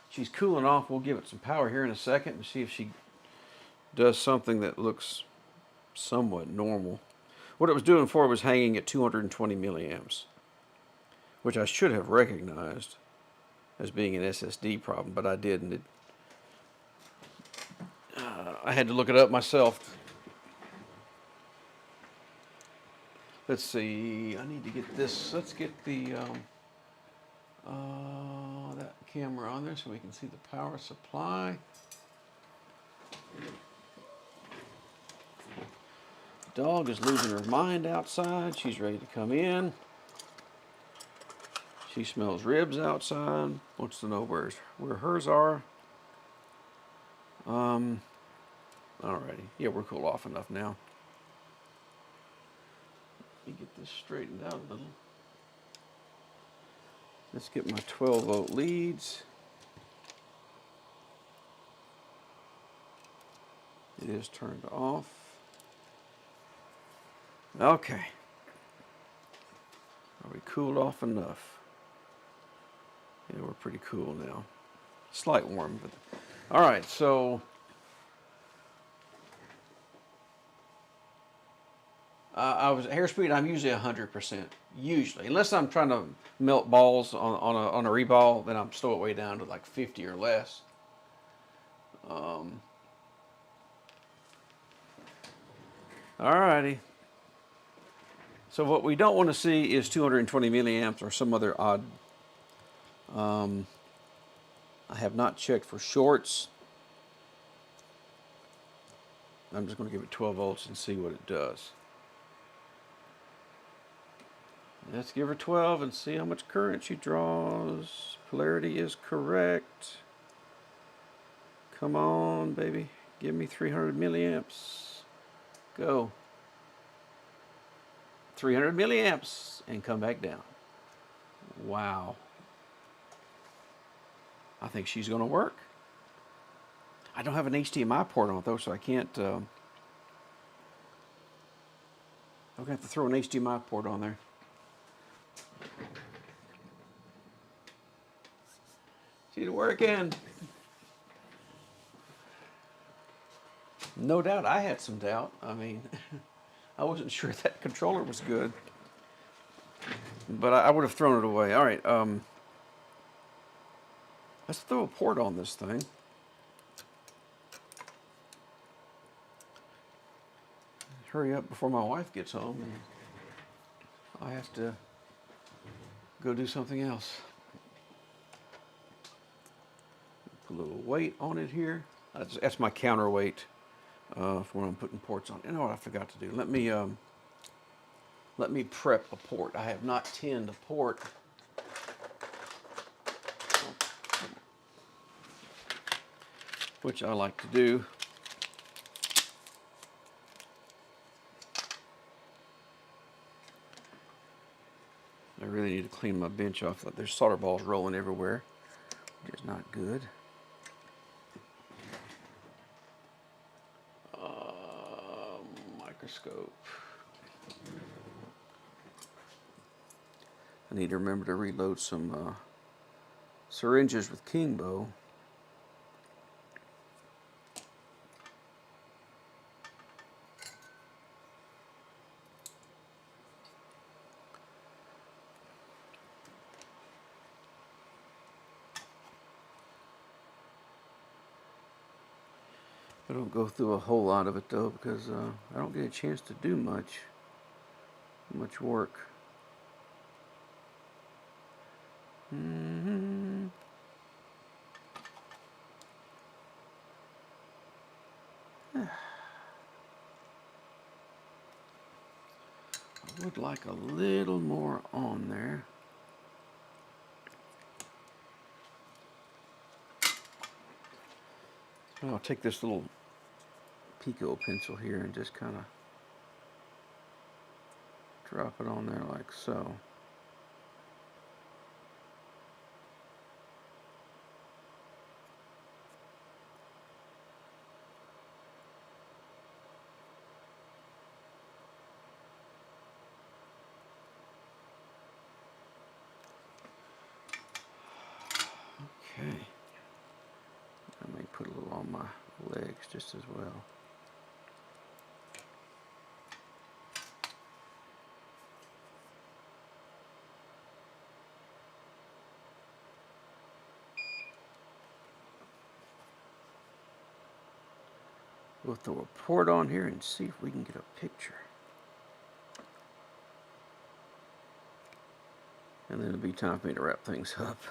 Speaker 1: She's cooling off. We'll give it some power here in a second and see if she does something that looks somewhat normal. What it was doing before was hanging at 220 milliamps, which I should have recognized as being an SSD problem, but I didn't. I had to look it up myself. Let's see. I need to get this. Let's get the that camera on there so we can see the power supply. The dog is losing her mind outside. She's ready to come in. She smells ribs outside. Wants to know where hers are. Alrighty. Yeah, we're cool off enough now. Let me get this straightened out a little. Let's get my 12 volt leads. is turned off. Okay. Are we cooled off enough? Yeah, we're pretty cool now. Slight warm, but all right. So I was airspeed. I'm usually 100%. Usually, unless I'm trying to melt balls on a reball, then I'm slow it way down to like 50 or less. Alrighty. So what we don't want to see is 220 milliamps or some other odd. I have not checked for shorts. I'm just going to give it 12 volts and see what it does. Let's give her 12 and see how much current she draws. Polarity is correct. Come on, baby. Give me 300 milliamps. Go. 300 milliamps and come back down. Wow. I think she's going to work. I don't have an HDMI port on it though, so I can't. I'm going to have to throw an HDMI port on there. She's working. No doubt I had some doubt. I mean, I wasn't sure that controller was good. But I would have thrown it away. All right. Let's throw a port on this thing. Hurry up before my wife gets home and I have to go do something else. Put a little weight on it here. That's my counterweight for when I'm putting ports on. You know what I forgot to do? Let me prep a port. I have not tinned a port. Which I like to do. I really need to clean my bench off. There's solder balls rolling everywhere, which is not good. Microscope. I need to remember to reload some syringes with King Bow. I don't go through a whole lot of it though because I don't get a chance to do much work. I would like a little more on there. I'll take this little Pico pencil here and just kind of drop it on there like so. Okay. I may put a little on my legs just as well. We'll throw a port on here and see if we can get a picture. And then it'll be time for me to wrap things up.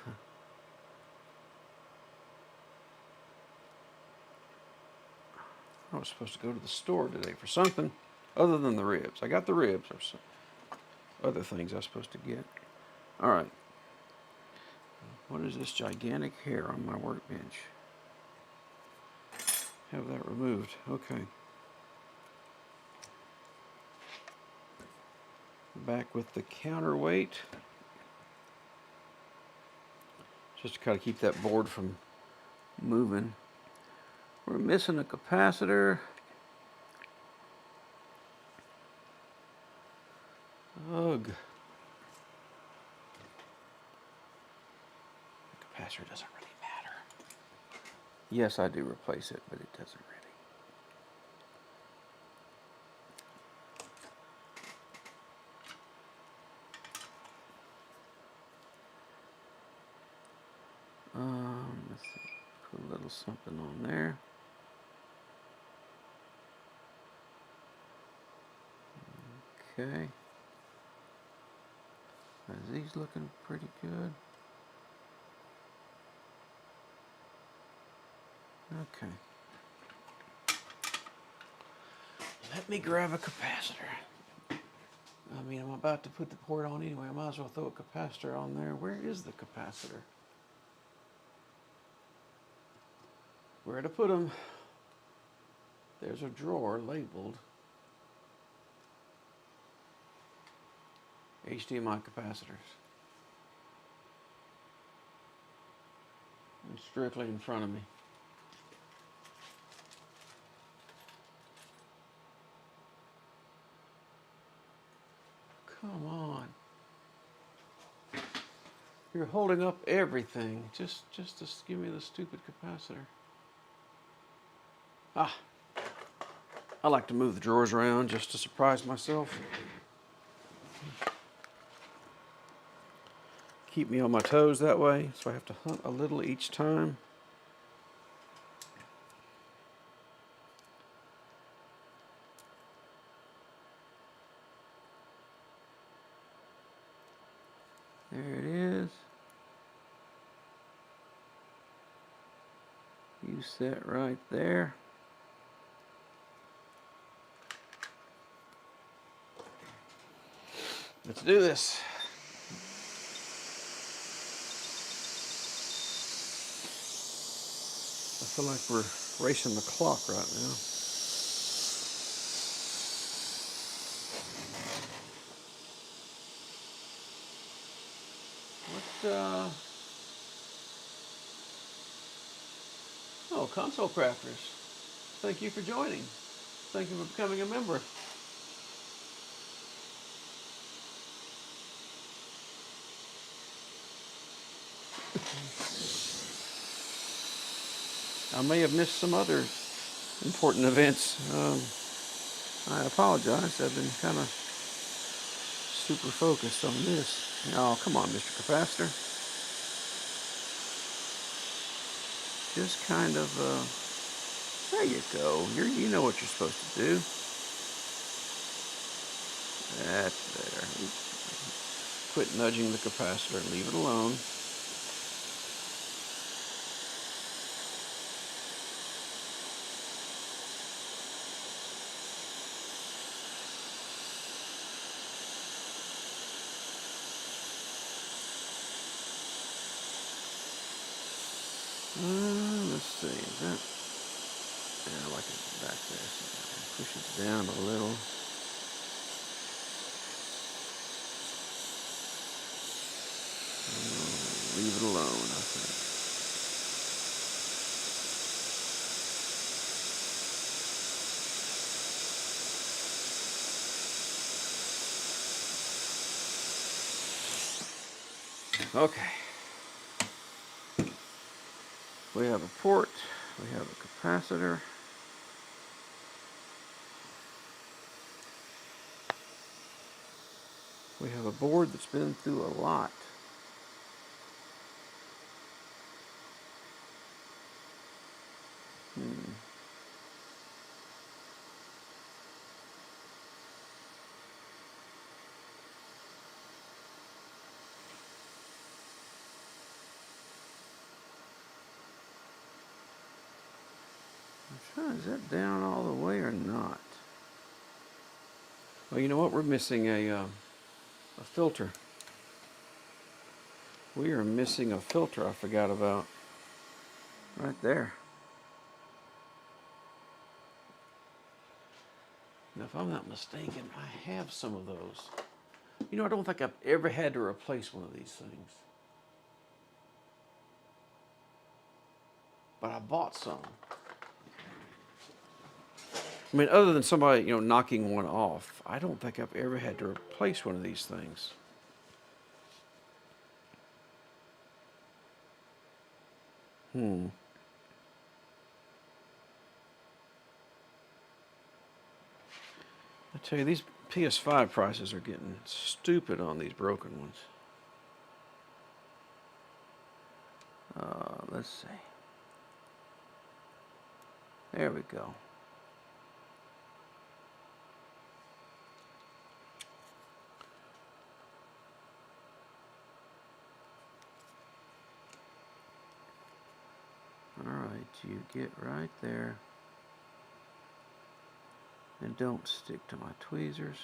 Speaker 1: I was supposed to go to the store today for something other than the ribs. I got the ribs or some other things I was supposed to get. All right. What is this gigantic hair on my workbench? Have that removed. Okay. Back with the counterweight. Just to kind of keep that board from moving. We're missing a capacitor. Ugh. The capacitor doesn't really matter. Yes, I do replace it, but it doesn't really. Let's see. Put a little something on there. Okay. Are these looking pretty good? Okay. Let me grab a capacitor. I mean, I'm about to put the port on anyway. I might as well throw a capacitor on there. Where is the capacitor? Where to put them? There's a drawer labeled HDMI capacitors. It's strictly in front of me. Come on. You're holding up everything. Just to give me the stupid capacitor. Ah. I like to move the drawers around just to surprise myself. Keep me on my toes that way, so I have to hunt a little each time. There it is. You sit right there. Let's do this. I feel like we're racing the clock right now. Oh, console crafters. Thank you for joining. Thank you for becoming a member. I may have missed some other important events. I apologize. I've been kind of super focused on this. Oh, come on, Mr. Capacitor. Just kind of, there you go. You know what you're supposed to do. That's there. Quit nudging the capacitor. Leave it alone. Let's see. Is that? Yeah, I like it back there. So push it down a little. Leave it alone, I think. Okay. We have a port. We have a capacitor. We have a board that's been through a lot. Is that down all the way or not? Well, you know what? We're missing a filter. We are missing a filter I forgot about. Right there. Now, if I'm not mistaken, I have some of those. You know, I don't think I've ever had to replace one of these things. But I bought some. I mean, other than somebody, knocking one off, I don't think I've ever had to replace one of these things. I tell you, these PS5 prices are getting stupid on these broken ones. Let's see. There we go. All right, you get right there. And don't stick to my tweezers.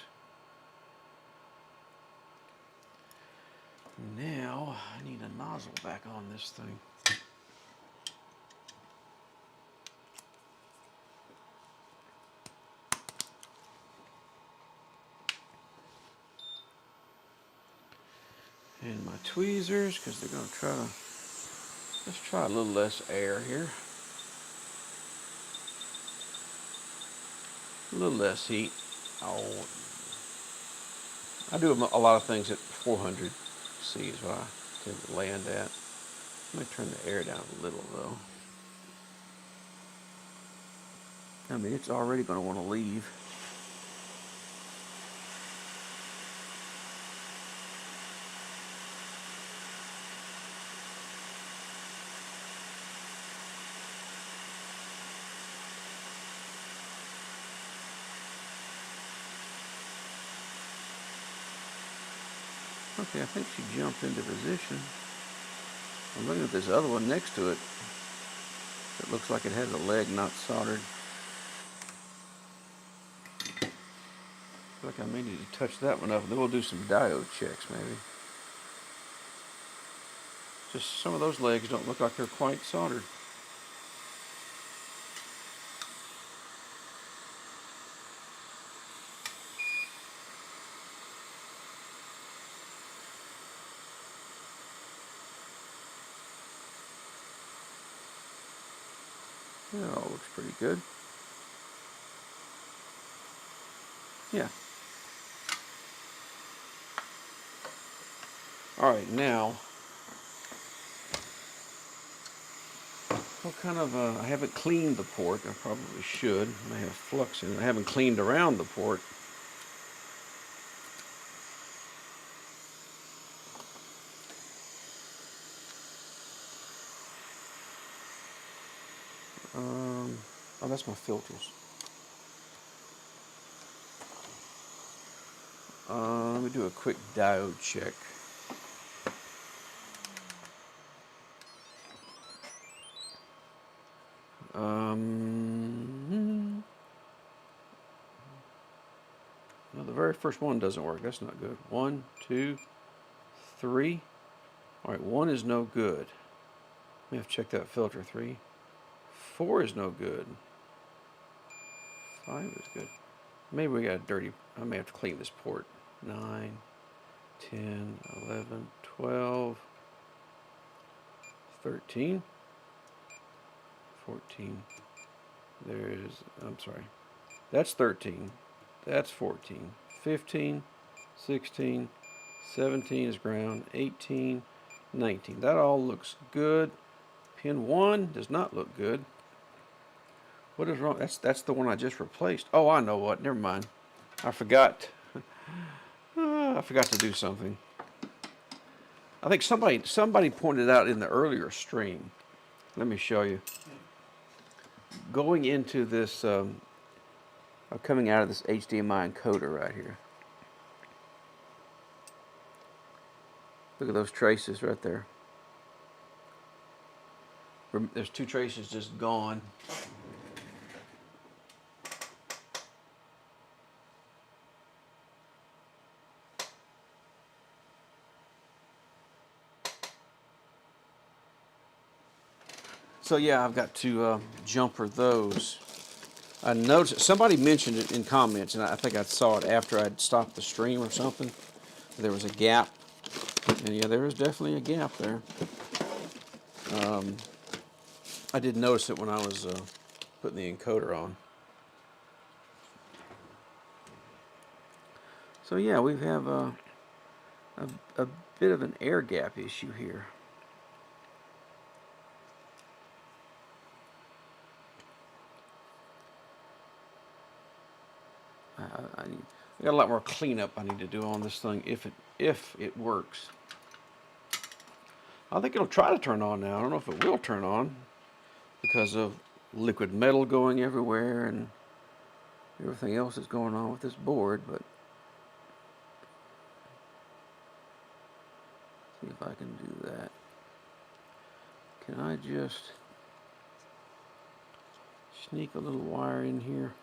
Speaker 1: Now, I need a nozzle back on this thing. And my tweezers, because they're going to try to, let's try a little less air here. A little less heat. Oh, I do a lot of things at 400 C is what I tend to land at. Let me turn the air down a little though. I mean, it's already going to want to leave. Okay, I think she jumped into position. I'm looking at this other one next to it. It looks like it has a leg not soldered. I feel like I may need to touch that one up, and then we'll do some diode checks maybe. Just some of those legs don't look like they're quite soldered. Yeah, it all looks pretty good. Yeah. All right, now, what kind of, I haven't cleaned the port. I probably should. I have flux in it. I haven't cleaned around the port. Oh, that's my filters. Let me do a quick diode check. No, the very first one doesn't work. That's not good. 1, 2, 3. All right, 1 is no good. We have to check that filter. 3, 4 is no good. 5 is good. Maybe we got a dirty. I may have to clean this port. 9, 10, 11, 12, 13, 14. I'm sorry. That's 13. That's 14. 15, 16, 17 is ground. 18, 19. That all looks good. Pin 1 does not look good. What is wrong? That's the one I just replaced. Oh, I know what. Never mind. I forgot. I forgot to do something. I think somebody pointed out in the earlier stream. Let me show you. Going into this, coming out of this HDMI encoder right here. Look at those traces right there. There's 2 traces just gone. So yeah, I've got to jumper those. I noticed somebody mentioned it in comments, and I think I saw it after I'd stopped the stream or something. There was a gap, and yeah, there is definitely a gap there. I did notice it when I was putting the encoder on. So yeah, we have a bit of an air gap issue here. I got a lot more cleanup I need to do on this thing if it works. I think it'll try to turn on now. I don't know if it will turn on because of liquid metal going everywhere and everything else that's going on with this board, but see if I can do that. Can I just sneak a little wire in here?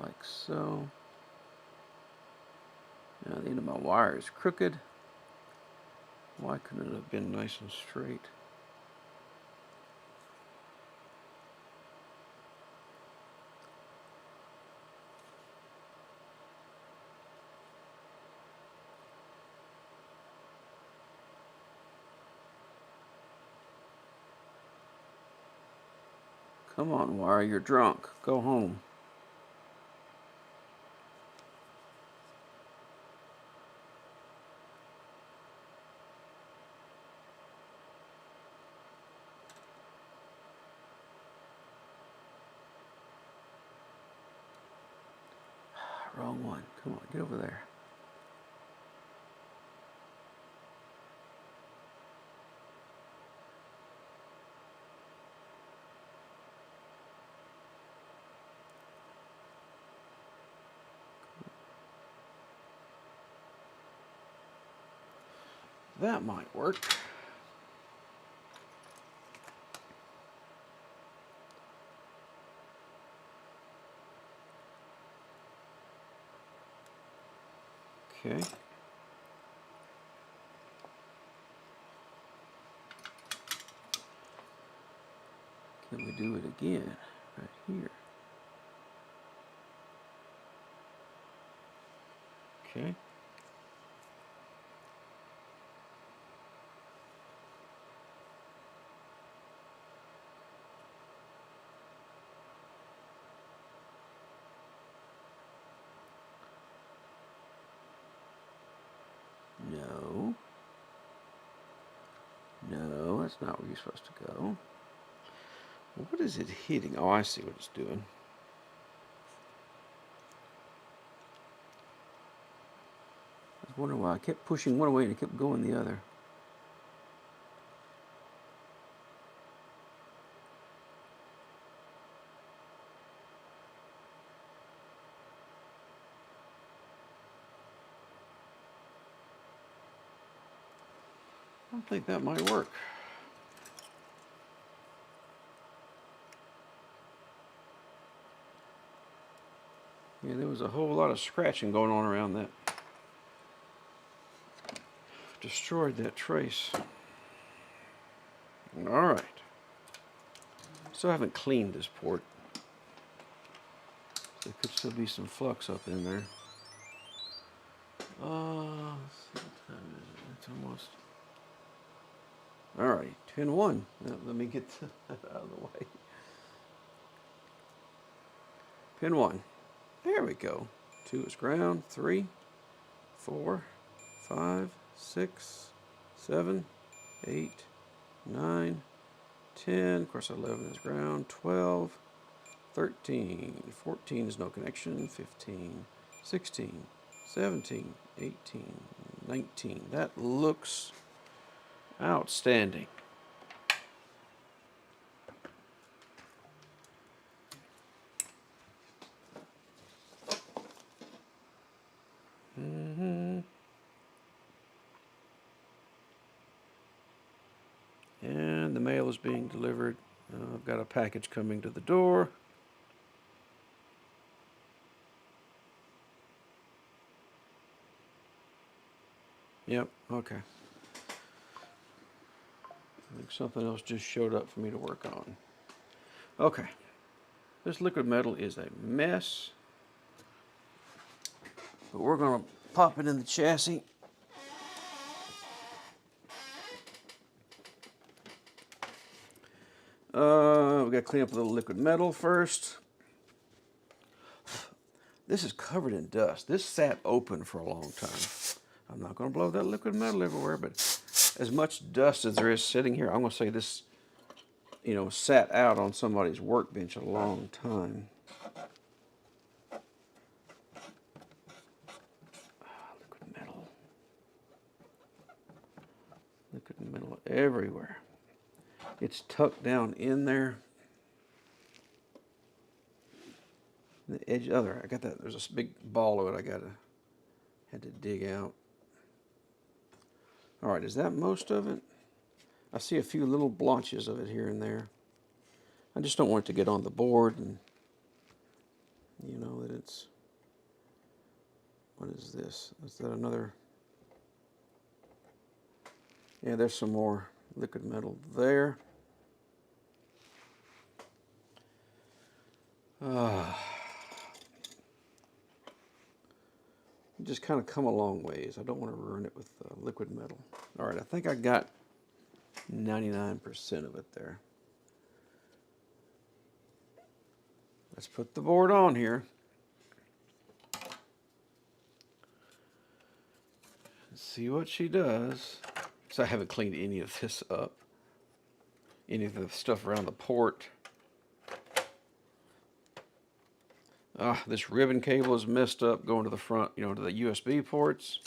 Speaker 1: Like so. Now the end of my wire is crooked. Why couldn't it have been nice and straight? Come on, wire, you're drunk. Go home. Wrong one. Come on, get over there. That might work. Okay. Can we do it again? Right here. Okay. No. No, that's not where you're supposed to go. What is it hitting? Oh, I see what it's doing. I was wondering why I kept pushing one way and it kept going the other. I think that might work. Yeah, there was a whole lot of scratching going on around that. Destroyed that trace. All right. Still haven't cleaned this port. There could still be some flux up in there. Let's see what time is it? It's almost. All right, pin 1. Now, let me get that out of the way. Pin 1. There we go. 2 is ground. 3, 4, 5, 6, 7, 8, 9, 10. Of course, 11 is ground. 12, 13, 14 is no connection. 15, 16, 17, 18, 19. That looks outstanding. And the mail is being delivered. I've got a package coming to the door. Yep, okay. I think something else just showed up for me to work on. Okay. This liquid metal is a mess. But we're going to pop it in the chassis. We've got a clean up a little liquid metal first. This is covered in dust. This sat open for a long time. I'm not going to blow that liquid metal everywhere, but as much dust as there is sitting here, I'm going to say this, you know, sat out on somebody's workbench a long time. Liquid metal. Liquid metal everywhere. It's tucked down in there. The edge, I got that. There's a big ball of it. Had to dig out. All right, is that most of it? I see a few little blotches of it here and there. I just don't want it to get on the board, and you know that it's. What is this? Is that another? Yeah, there's some more liquid metal there. Just kind of come a long ways. I don't want to ruin it with liquid metal. All right, I think I got 99% of it there. Let's put the board on here. See what she does. So I haven't cleaned any of this up. Any of the stuff around the port. This ribbon cable is messed up going to the front, you know, to the USB ports.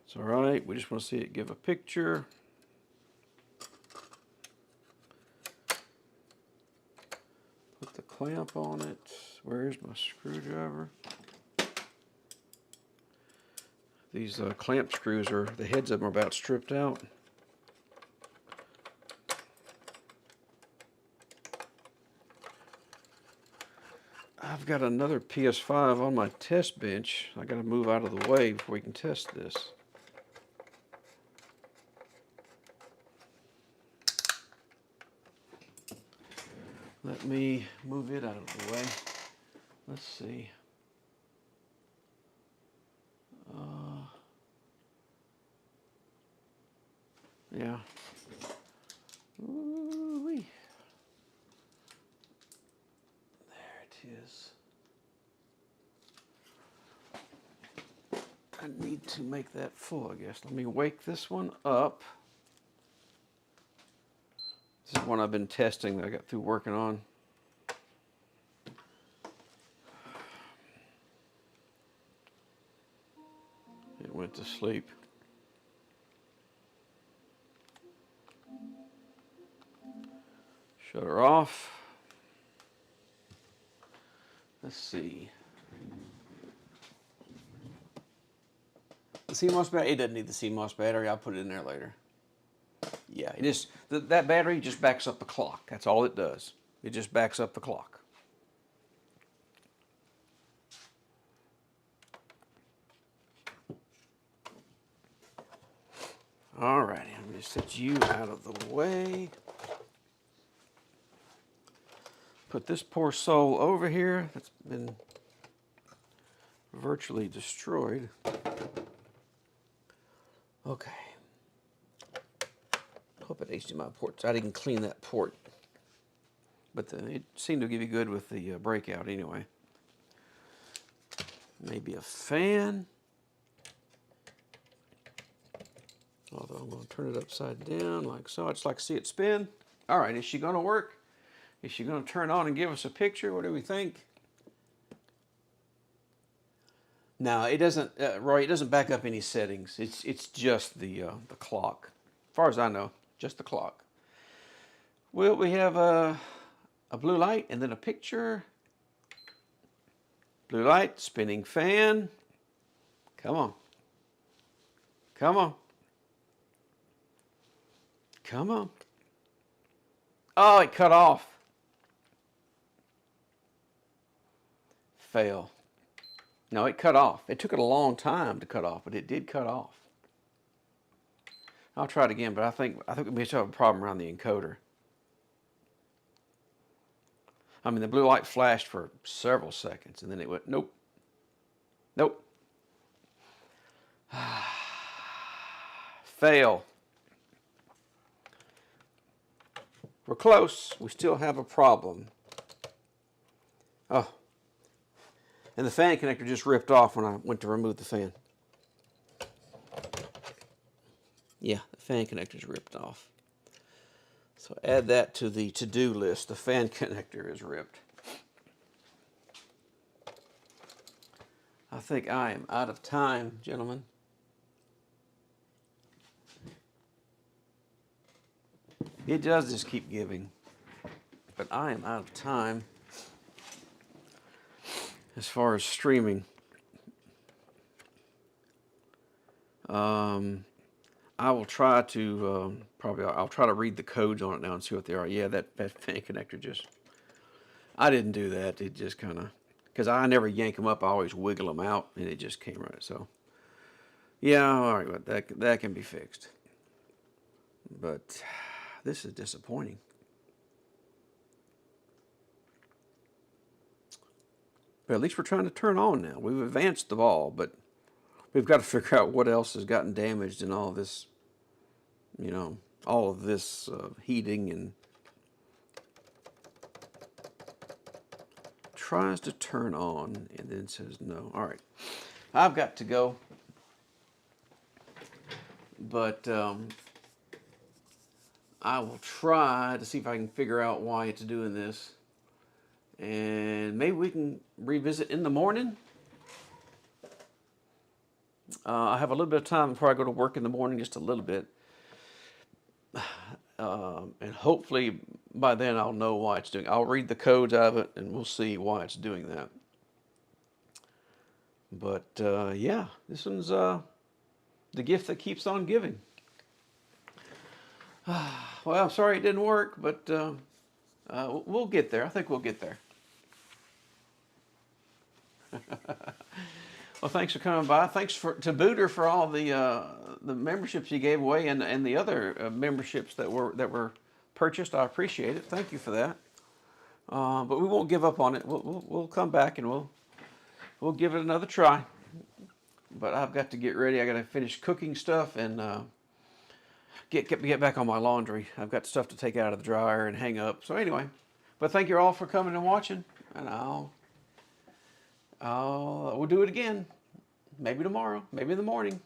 Speaker 1: It's all right. We just want to see it give a picture. Put the clamp on it. Where's my screwdriver? These clamp screws the heads of them are about stripped out. I've got another PS5 on my test bench. I got to move out of the way before we can test this. Let me move it out of the way. Let's see. Yeah. Ooh-wee. There it is. I need to make that full, I guess. Let me wake this one up. This is one I've been testing that I got through working on. It went to sleep. Shut her off. Let's see. The CMOS battery, it doesn't need the CMOS battery. I'll put it in there later. Yeah, it just, that battery just backs up the clock. That's all it does. It just backs up the clock. All righty, I'm going to set you out of the way. Put this poor soul over here that's been virtually destroyed. Okay. Hope it HDMI ports. I didn't clean that port, but it seemed to give you good with the breakout anyway. Maybe a fan. Although I'm going to turn it upside down like so. I just like to see it spin. All right, is she going to work? Is she going to turn on and give us a picture? What do we think? No, it doesn't, Roy. It doesn't back up any settings. It's just the clock, as far as I know, just the clock. Well, we have a blue light and then a picture. Blue light, spinning fan. Come on. Come on. Come on. Oh, it cut off. Fail. No, it cut off. It took it a long time to cut off, but it did cut off. I'll try it again, but I think we may have a problem around the encoder. I mean, the blue light flashed for several seconds, and then it went, nope. Nope. Fail. We're close. We still have a problem. Oh. And the fan connector just ripped off when I went to remove the fan. Yeah, the fan connector's ripped off. So add that to the to-do list. The fan connector is ripped. I think I am out of time, gentlemen. It does just keep giving. But I am out of time as far as streaming. I will try to, I'll try to read the codes on it now and see what they are. Yeah, that fan connector just, I didn't do that. It just kind of, because I never yank them up. I always wiggle them out, and it just came right. So, yeah, all right, but that can be fixed. But this is disappointing. But at least we're trying to turn on now. We've advanced the ball, but we've got to figure out what else has gotten damaged in all this, you know, all of this heating and tries to turn on and then says no. All right, I've got to go, but I will try to see if I can figure out why it's doing this, and maybe we can revisit in the morning. I have a little bit of time before I go to work in the morning, just a little bit. And hopefully by then I'll know why it's doing it. I'll read the codes out of it and we'll see why it's doing that. But yeah, this one's the gift that keeps on giving. Well, I'm sorry it didn't work, but we'll get there. I think we'll get there. Well, thanks for coming by. Thanks to Booter for all the memberships he gave away and the other memberships that were purchased. I appreciate it. Thank you for that. But we won't give up on it. We'll come back and we'll give it another try. But I've got to get ready. I got to finish cooking stuff and get back on my laundry. I've got stuff to take out of the dryer and hang up. So anyway, but thank you all for coming and watching, and we'll do it again. Maybe tomorrow, maybe in the morning.